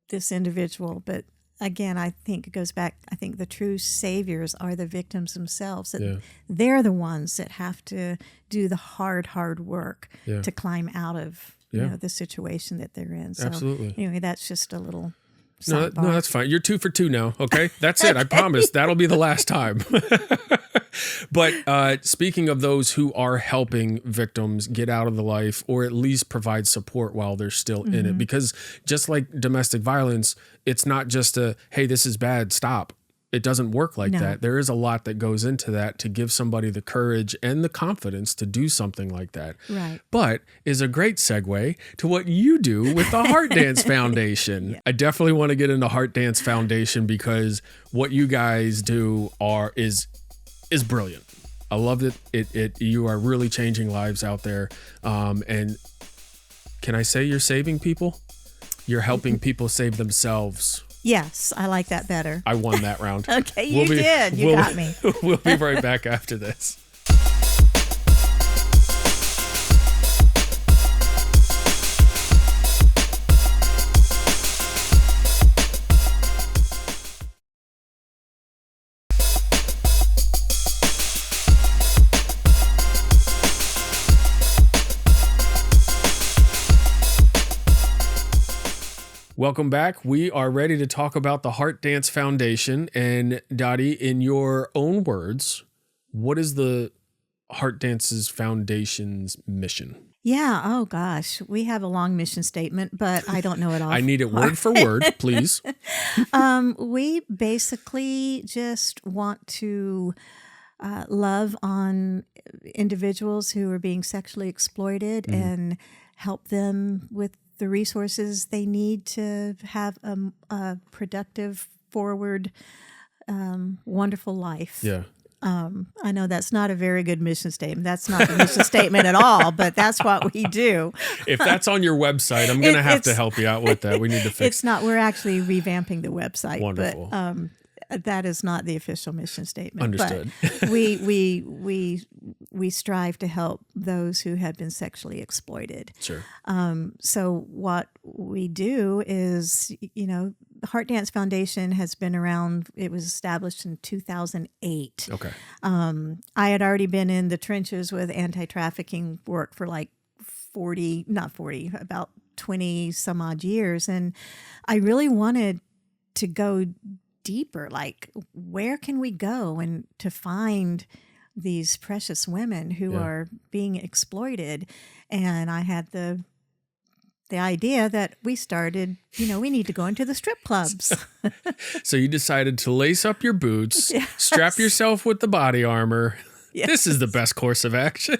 this individual. But again, I think it goes back, I think the true saviors are the victims themselves. That they're the ones that have to do the hard work to climb out of the situation that they're in. So Absolutely. Anyway, that's just a little No, that's fine. You're 2 for 2 now. Okay. That's it. I promise that'll be the last time. But speaking of those who are helping victims get out of the life, or at least provide support while they're still in it, because just like domestic violence, it's not just hey, this is bad, stop. doesn't work like No. that. There is a lot that goes into that to give somebody the courage and the confidence to do something like that. Right. But is a great segue to what you do with the HeartDance Foundation. Yeah. I definitely want to get into HeartDance Foundation because what you guys do is brilliant. I love it. You are really changing lives out there. And can I say you're saving people? You're helping people save themselves. Yes, I like that better. I won that round. Okay, you did. You got me. We'll be right back after this. Welcome back. We are ready to talk about the HeartDance Foundation. And Dotti, in your own words, what is the HeartDance Foundation's mission? Yeah. Oh, gosh. We have a long mission statement, but I don't know it all. I need it word for word, please. We basically just want to love on individuals who are being sexually exploited and help them with the resources they need to have a productive, forward, wonderful life. Yeah. I know that's not a very good mission statement. That's not the mission statement at all, but that's what we do. If that's on your website, I'm going to have to help you out with that. We need to fix it. It's not. We're actually revamping the website. Wonderful. But that is not the official mission statement. Understood. But we strive to help those who have been sexually exploited. Sure. So what we do is, HeartDance Foundation has been around. It was established in 2008. Okay. I had already been in the trenches with anti-trafficking work for like about 20 some odd years. And I really wanted to go deeper, like where can we go and to find these precious women who are being exploited. And I had the idea that we started, we need to go into the strip clubs. So you decided to lace up your boots, Yes. strap yourself with the body armor. Yes. This is the best course of action.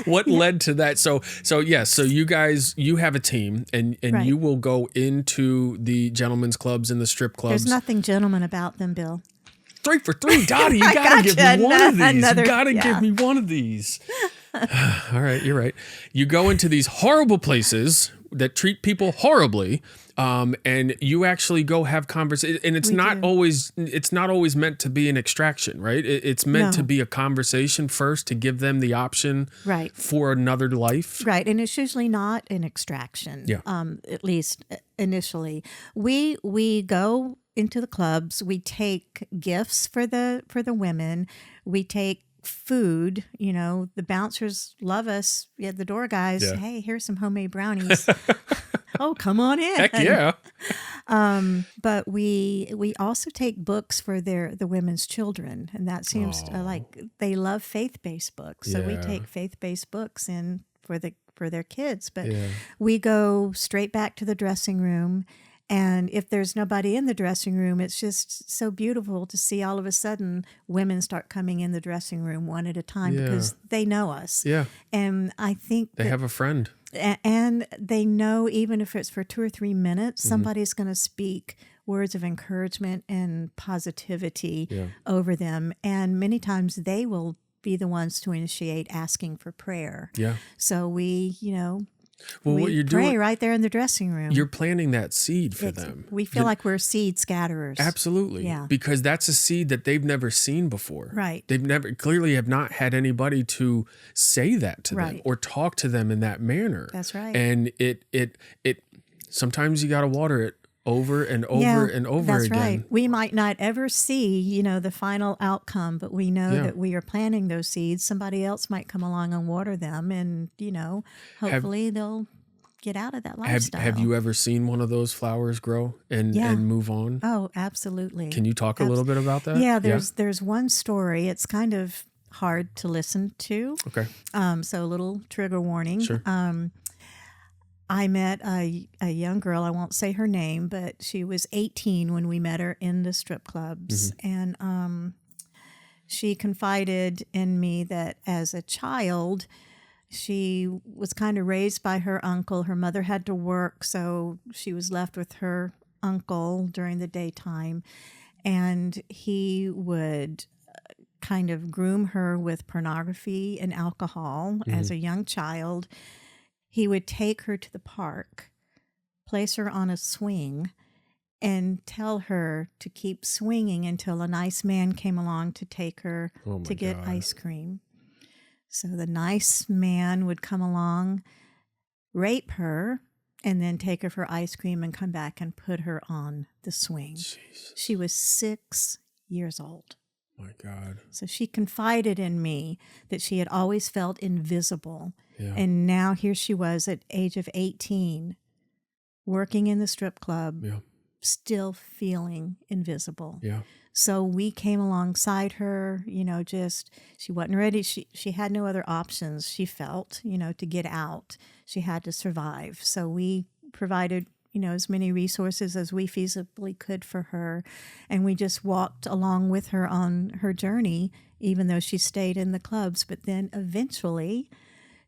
What led to that? So you guys, you have a team and Right. you will go into the gentlemen's clubs and the strip clubs. There's nothing gentleman about them, Bill. 3 for 3, Dotti. You I gotta give gotcha. me one of these. Another- You gotta yeah. give me one of these. All right, you're right. You go into these horrible places that treat people horribly, and you actually go have conversations. And it's not always meant to be an extraction, right? It's meant to be a conversation first to give them the option Right. for another life. Right, and it's usually not an extraction. Yeah. At least initially, we go into the clubs. We take gifts for the women. We take food. The bouncers love us. Yeah, the door guys. Yeah. Hey, here's some homemade brownies. Oh, come on in. Heck yeah. But we also take books for the women's children, and that seems like they love faith-based books. So we Yeah. take faith-based books in for their kids. But Yeah. we go straight back to the dressing room. And if there's nobody in the dressing room, it's just so beautiful to see all of a sudden women start coming in the dressing room one at a time Yeah. because they know us. Yeah. And I think They have a friend. and they know even if it's for 2 or 3 minutes, Mm-hmm. somebody's going to speak words of encouragement and positivity Yeah. over them. And many times they will be the ones to initiate asking for prayer. Yeah. So we, Well, we what you're pray doing, right there in the dressing room. you're planting that seed for them. We feel like we're seed scatterers. Absolutely. Yeah. Because that's a seed that they've never seen before. Right. They've clearly have not had anybody to say that to them Right. or talk to them in that manner. That's right. And it sometimes you got to water it over and over and over that's again. right. We might not ever see, the final outcome, but we know Yeah. that we are planting those seeds. Somebody else might come along and water them, and hopefully they'll get out of that lifestyle. Have you ever seen one of those flowers grow and move on? Oh, absolutely. Can you talk a little bit about that? Yeah, there's one story. It's kind of hard to listen to. Okay. So a little trigger warning. Sure. I met a young girl, I won't say her name, but she was 18 when we met her in the strip clubs. And she confided in me that as a child, she was kind of raised by her uncle. Her mother had to work, so she was left with her uncle during the daytime. And he would kind of groom her with pornography and alcohol as a young child. He would take her to the park, place her on a swing, and tell her to keep swinging until a nice man came along to take her to get ice cream. So the nice man would come along, rape her, and then take her for ice cream and come back and put her on the swing. Jesus. She was 6 years old. My God. So she confided in me that she had always felt invisible. Yeah. And now here she was at age of 18, working in the strip club, still feeling invisible. Yeah. So we came alongside her, she wasn't ready. She had no other options, she felt, to get out. She had to survive. So we provided, as many resources as we feasibly could for her. And we just walked along with her on her journey, even though she stayed in the clubs. But then eventually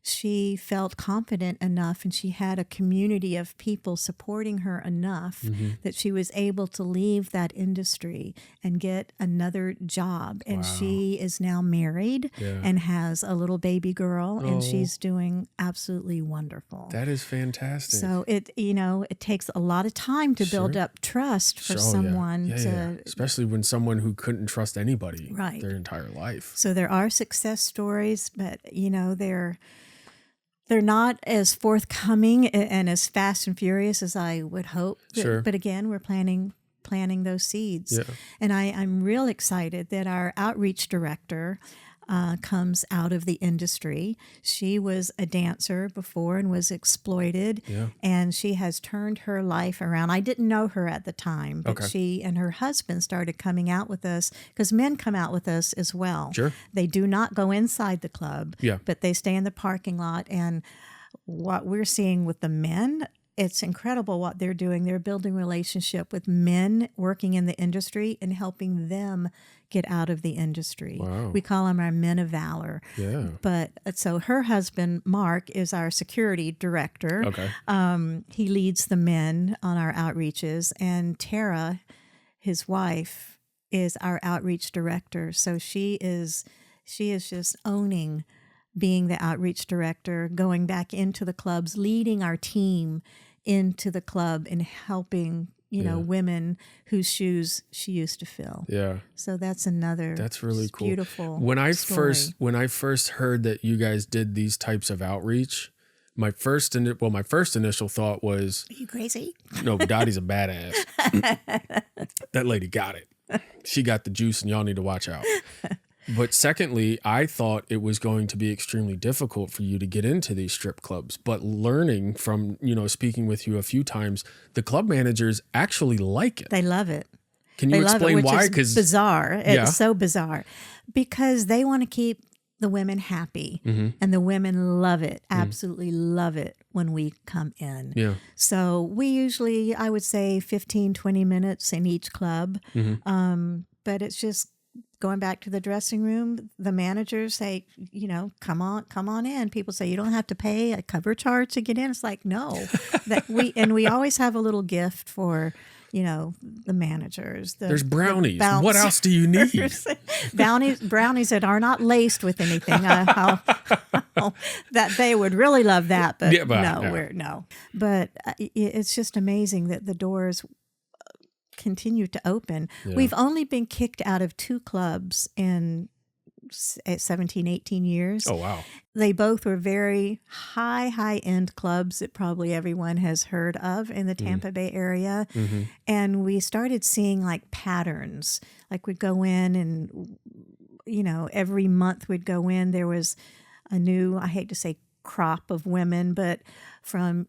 she felt confident enough and she had a community of people supporting her enough that she was able to leave that industry and get another job. And she is now married and has a little baby girl, and she's doing absolutely wonderful. That is fantastic. So it takes a lot of time to build up trust for someone especially when someone who couldn't trust anybody their entire life. So there are success stories, but they're not as forthcoming and as fast and furious as I would hope. But again, we're planting those seeds. Yeah. And I'm real excited that our outreach director comes out of the industry. She was a dancer before and was exploited, and she has turned her life around. I didn't know her at the time, but she and her husband started coming out with us, because men come out with us as well. Sure. They do not go inside the club, but they stay in the parking lot. And what we're seeing with the men, it's incredible what they're doing. They're building relationship with men working in the industry and helping them get out of the industry. Wow. We call them our men of valor. Yeah. But so her husband, Mark, is our security director. Okay. He leads the men on our outreaches. And Tara, his wife, is our outreach director. So she is just owning being the outreach director, going back into the clubs, leading our team into the club and helping women whose shoes she used to fill. Yeah. So that's really cool. Beautiful. When I first heard that you guys did these types of outreach, my first initial thought was, are you crazy? No, Dotti's a badass. That lady got it. She got the juice, and y'all need to watch out. But secondly, I thought it was going to be extremely difficult for you to get into these strip clubs. But learning from, speaking with you a few times, the club managers actually like it. They love it. Can you explain why? Because bizarre. It's so bizarre. Because they want to keep the women happy. Mm-hmm. And the women love it, absolutely love it when we come in. Yeah. So we usually, I would say 15, 20 minutes in each club. Mm-hmm. But it's just going back to the dressing room, the managers say, come on in. People say, you don't have to pay a cover charge to get in. It's like, no. we always have a little gift for, the managers. There's brownies. What else do you need? brownies that are not laced with anything. That they would really love that, but no. But it's just amazing that the doors continue to open. Yeah. We've only been kicked out of 2 clubs in 17, 18 years. Oh, wow. They both were very high-end clubs that probably everyone has heard of in the Tampa Bay area. Mm-hmm. And we started seeing like patterns. Like we'd go in and, every month we'd go in, there was a new, I hate to say crop of women, but from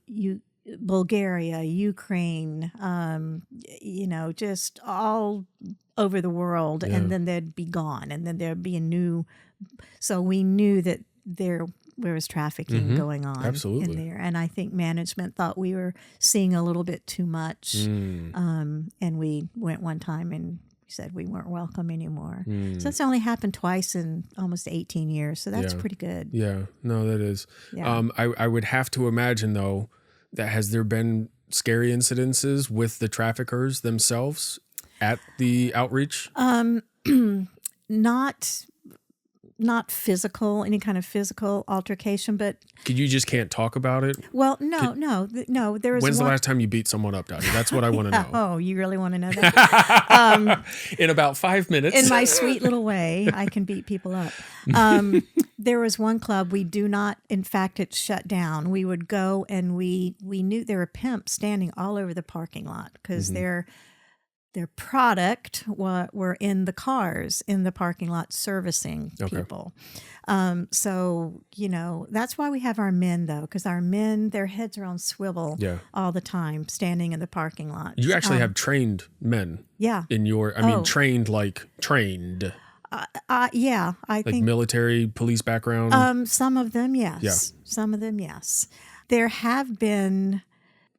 Bulgaria, Ukraine, just all over the world, and then they'd be gone, and then there'd be a new. So we knew that there there was trafficking going on Absolutely. in there. And I think management thought we were seeing a little bit too much. And we went one time and said we weren't welcome anymore. So that's only happened twice in almost 18 years. So that's pretty good. Yeah, no, that is. Yeah. I would have to imagine, though, that has there been scary incidences with the traffickers themselves at the outreach? Not physical, any kind of physical altercation, but You just can't talk about it? well, no. There was When's the last time you beat someone up, Dottie? That's what I want to know. Oh, you really want to know that? In about 5 minutes. In my sweet little way, I can beat people up. There was one club we do not, in fact, it's shut down. We would go and we knew there were pimps standing all over the parking lot because their product were in the cars in the parking lot servicing people. So, that's why we have our men, though, because our men, their heads are on swivel all the time, standing in the parking lot. You actually have trained men in your, trained like trained. Yeah, I think. Military, police background? Some of them, yes. Yeah. Some of them, yes. There have been...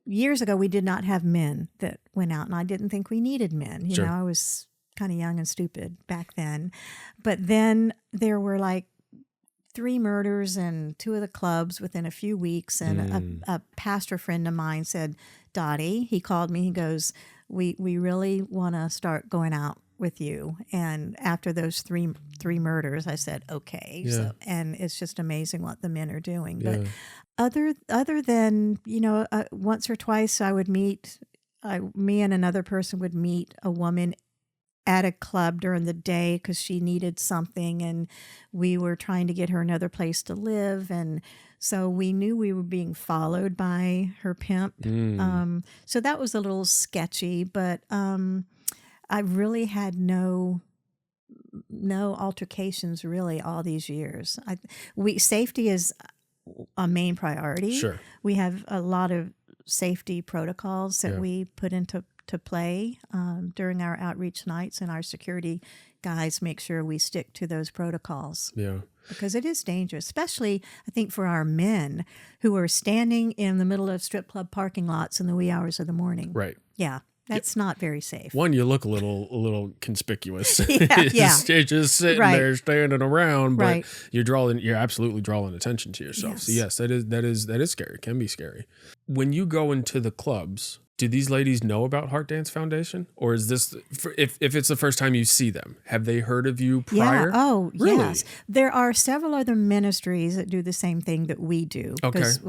Years ago, we did not have men that went out, and I didn't think we needed men. You know, I was kind of young and stupid back then. But then there were like 3 murders in 2 of the clubs within a few weeks, and a pastor friend of mine said, Dottie, he called me, he goes, we really want to start going out with you. And after those three murders, I said, okay. Yeah. So, and it's just amazing what the men are doing. But other than, once or twice I would me and another person would meet a woman at a club during the day because she needed something and we were trying to get her another place to live. And so we knew we were being followed by her pimp. So that was a little sketchy, but I really had no altercations really all these years. Safety is a main priority. Sure. We have a lot of safety protocols that we put into play during our outreach nights, and our security guys make sure we stick to those protocols. Yeah. Because it is dangerous, especially, I think, for our men who are standing in the middle of strip club parking lots in the wee hours of the morning. Right. Yeah. That's not very safe. One, you look a little conspicuous. Yeah. You're just sitting there standing around, but you're absolutely drawing attention to yourself. Yes. So yes, that is scary. It can be scary. When you go into the clubs, do these ladies know about HeartDance Foundation? Or is this, if it's the first time you see them, have they heard of you prior? Yeah. Oh, really? Yes. There are several other ministries that do the same thing that we do. Okay. Because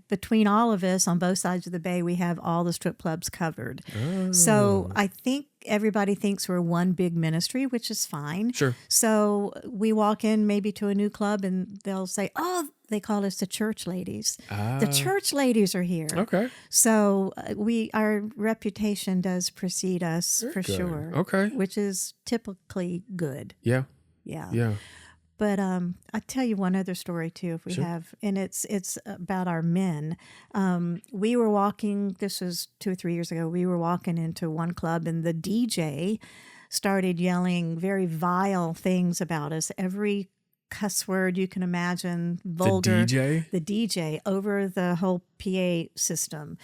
between all of us on both sides of the bay, we have all the strip clubs covered. Oh. So I think everybody thinks we're one big ministry, which is fine. Sure. So we walk in maybe to a new club and they'll say, oh, they call us the church ladies. The church ladies are here. Okay. So our reputation does precede us for good. Sure. Okay. Which is typically good. Yeah. Yeah. Yeah. But I'll tell you one other story too, if we have, and it's about our men. We were walking, this was 2 or 3 years ago, we were walking into one club and the DJ started yelling very vile things about us. Every cuss word you can imagine, vulgar. The DJ over the whole PA system.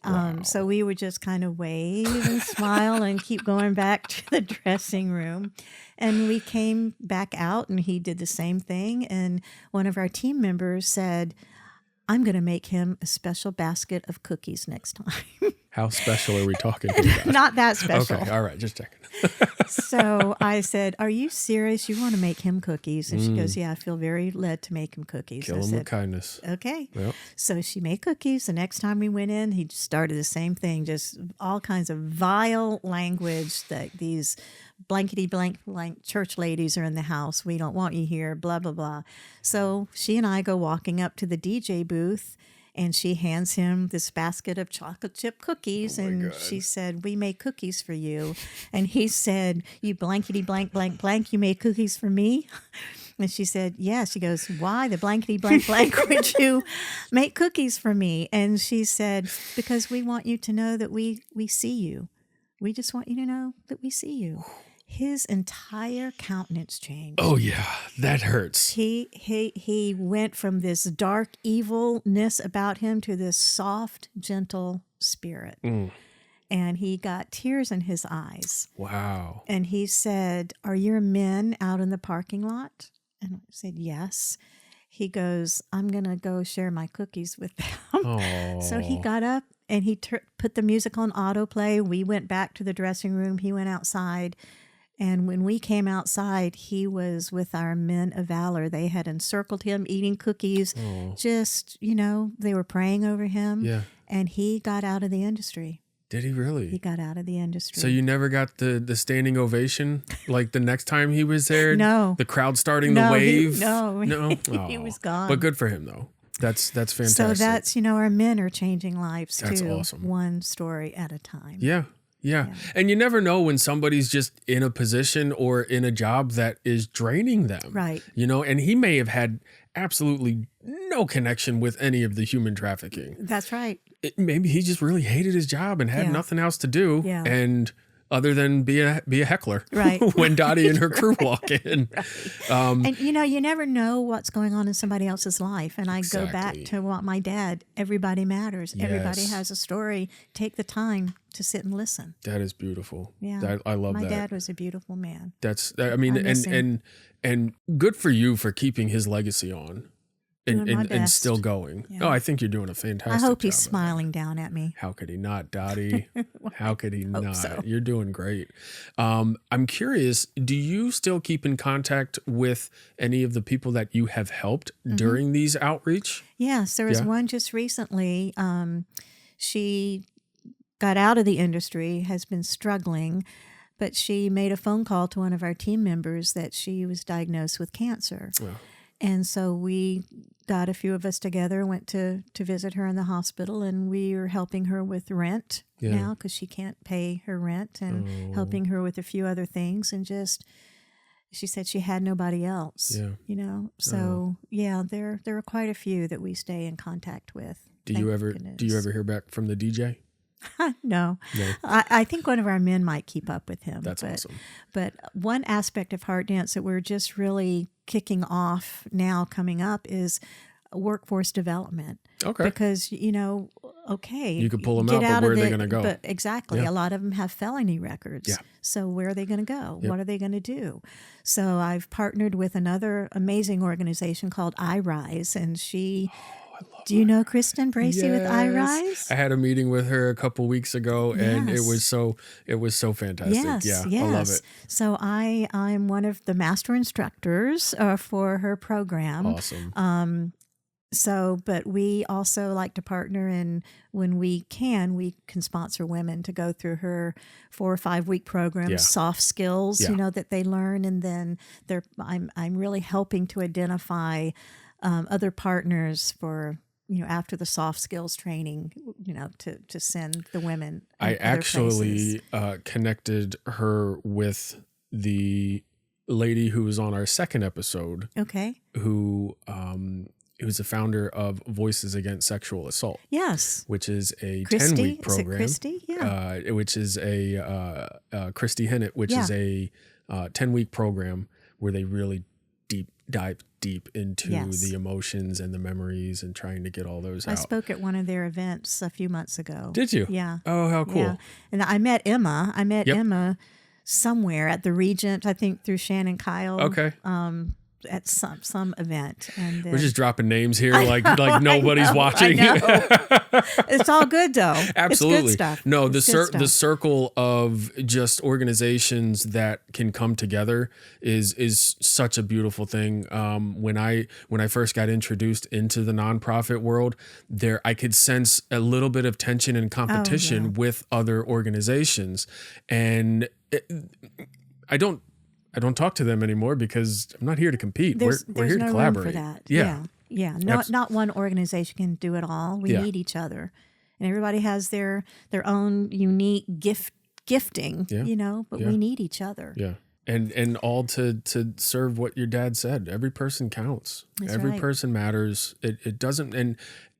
Wow. So we would just kind of wave and smile and keep going back to the dressing room. And we came back out and he did the same thing. And one of our team members said, I'm going to make him a special basket of cookies next time. How special are we talking about? Not that special. Okay, all right, just checking. So I said, are you serious? You want to make him cookies? And she goes, yeah, I feel very led to make him cookies. Kill him with kindness. Okay. Yep. So she made cookies. The next time we went in, he started the same thing, just all kinds of vile language that these blankety blank church ladies are in the house. We don't want you here, blah, blah, blah. So she and I go walking up to the DJ booth and she hands him this basket of chocolate chip cookies. And she said, we make cookies for you. And he said, you blankety blank, blank, blank, you made cookies for me? And she said, yes. She goes, why the blankety blank, blank would you make cookies for me? And she said, because we want you to know that we see you. We just want you to know that we see you. his entire countenance changed. Oh yeah, that hurts. He went from this dark evilness about him to this soft, gentle spirit. And he got tears in his eyes. Wow. And he said, "Are your men out in the parking lot?" And I said, "Yes." He goes, "I'm going to go share my cookies with them." Oh. So he got up and he put the music on autoplay. We went back to the dressing room. He went outside. And when we came outside, he was with our men of valor. They had encircled him, eating cookies. Just, they were praying over him. Yeah. And he got out of the industry. Did he really? He got out of the industry. So you never got the standing ovation like the next time he was there? No. The crowd starting the wave? No. No? He was gone. But good for him, though. That's fantastic. So that's, our men are changing lives, That's too. awesome. One story at a time. Yeah. And you never know when somebody's just in a position or in a job that is draining them. Right. And he may have had absolutely no connection with any of the human trafficking. That's right. Maybe he just really hated his job and had nothing else to do. Yeah. And other than be a heckler. Right. When Dotti and her crew walk in. Right. And you never know what's going on in somebody else's life. And I go back to what my dad, everybody matters. Yes. Everybody has a story. Take the time to sit and listen. That is beautiful. Yeah. I love that. My dad was a beautiful man. And good for you for keeping his legacy on. And still going. Yeah. Oh, I think you're doing a fantastic job. I hope he's smiling down at me. How could he not, Dotti? How could he not? So. You're doing great. I'm curious, do you still keep in contact with any of the people that you have helped during these outreach? Yes, there was one just recently. She got out of the industry, has been struggling, but she made a phone call to one of our team members that she was diagnosed with cancer. Wow. And so we got a few of us together, went to visit her in the hospital, and we are helping her with rent now because she can't pay her rent, and helping her with a few other things. And she said she had nobody else, So there are quite a few that we stay in contact with. Do you ever hear back from the DJ? No. I think one of our men might keep up with him. That's awesome. But one aspect of HeartDance that we're just really kicking off now coming up is workforce development. Okay. Because, you could pull them out, but where are they going to go? But exactly. Yeah. A lot of them have felony records. Yeah. So where are they going to go? Yep. What are they going to do? So I've partnered with another amazing organization called iRise, and she... Do you know Kristen Bracey with iRise? I had a meeting with her a couple weeks ago, and it was so fantastic. Yes. I love it. So I'm one of the master instructors for her program. Awesome. But we also like to partner, and when we can sponsor women to go through her 4 or 5 week program, soft skills, that they learn, and then I'm really helping to identify other partners for after the soft skills training, to send the women. I actually connected her with the lady who was on our second episode. Okay. Who was the founder of Voices Against Sexual Assault. Yes. Which is a Christy? 10-week program. Is it Christy? Yeah. Which is a Christy Hennett, which is a 10-week program where they really dive deep into the emotions and the memories and trying to get all those out. I spoke at one of their events a few months ago. Did you? Yeah. Oh, how cool. Yeah. And I met Emma. Emma somewhere at the Regent, I think through Shannon Kyle. Okay. At some event. And we're just dropping names here like nobody's watching. I know. It's all good though. Absolutely. It's good stuff. No, the circle of just organizations that can come together is such a beautiful thing. When I first got introduced into the nonprofit world, I could sense a little bit of tension and competition with other organizations, and I don't talk to them anymore because I'm not here to compete. We're here to collaborate. Room for that. Yeah. Not one organization can do it all. We need each other, and everybody has their own unique gifting. But we need each other. Yeah. And all to serve what your dad said. Every person counts. That's Every right. person matters. It doesn't. And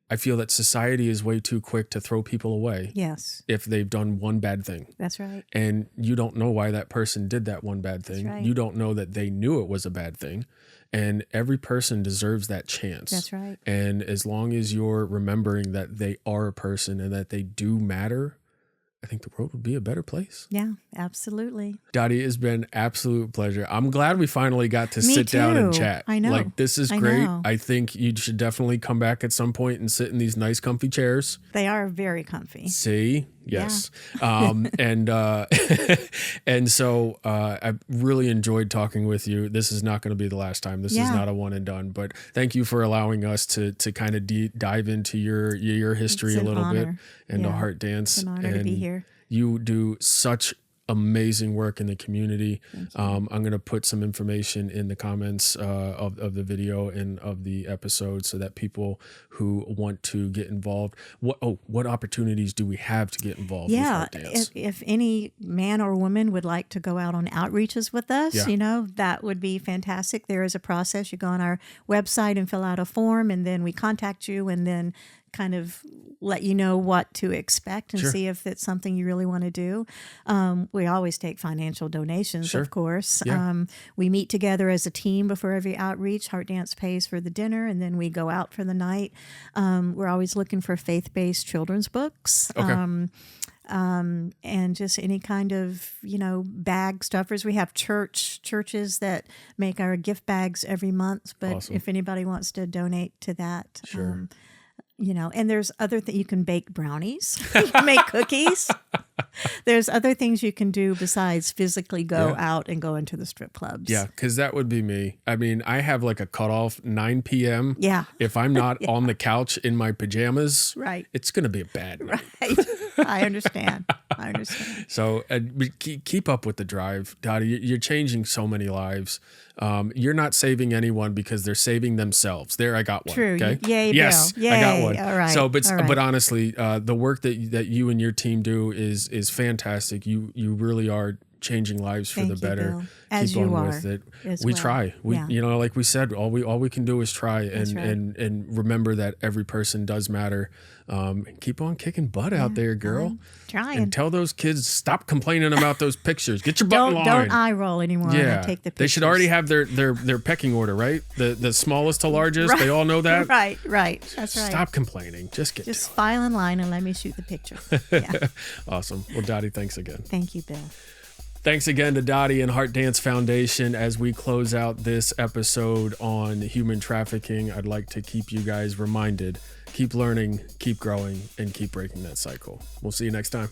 I feel that society is way too quick to throw people away. Yes. If they've done one bad thing. That's right. And you don't know why that person did that one bad thing. That's right. You don't know that they knew it was a bad thing. And every person deserves that chance. That's right. And as long as you're remembering that they are a person and that they do matter, I think the world would be a better place. Yeah, absolutely. Dotti, it's been absolute pleasure. I'm glad we finally got to Me sit down and too. chat. I know. Like, this is I great. know. I think you should definitely come back at some point and sit in these nice, comfy chairs. They are very comfy. See? Yes. And so I really enjoyed talking with you. This is not going to be the last time. This is not a one and done, but thank you for allowing us to kind of dive into your history a little bit and to HeartDance. It's an honor to be here. You do such amazing work in the community. I'm going to put some information in the comments of the video and of the episode so that people who want to get involved, what opportunities do we have to get involved with HeartDance? If any man or woman would like to go out on outreaches with us, that would be fantastic. There is a process. You go on our website and fill out a form, and then we contact you and then kind of let you know what to expect and see if it's something you really want to do. We always take financial donations, of course. We meet together as a team before every outreach. HeartDance pays for the dinner, and then we go out for the night. We're always looking for faith-based children's books. And just any kind of, bag stuffers. We have churches that make our gift bags every month, but if anybody wants to donate to that, and there's other things. You can bake brownies, you can make cookies. There's other things you can do besides physically go out and go into the strip clubs. Yeah, because that would be me. I mean, I have like a cutoff 9 p.m. Yeah. If I'm not on the couch in my pajamas, it's going to be a bad night. Right. I understand. So keep up with the drive, Dotti. You're changing so many lives. You're not saving anyone because they're saving themselves. There, I got one. True. Okay? Yay, yes, Bill. Yay. I got one. All right. So, but honestly, the work that you and your team do is fantastic. You really are changing lives for the better. Bill. As Keep you on are with it. as We well. try. Like we said, all we can do is try and remember that every person does matter. Keep on kicking butt out there, girl. I'm trying. And tell those kids, stop complaining about those pictures. Get your butt in line. Don't eye roll anymore when I take the pictures. They should already have their pecking order, right? The smallest to largest. They all know that. Right. That's right. Stop complaining. Just file in line and let me shoot the picture. Yeah. Awesome. Well, Dotti, thanks again. Thank you, Bill. Thanks again to Dotti and HeartDance Foundation. As we close out this episode on human trafficking, I'd like to keep you guys reminded, keep learning, keep growing, and keep breaking that cycle. We'll see you next time.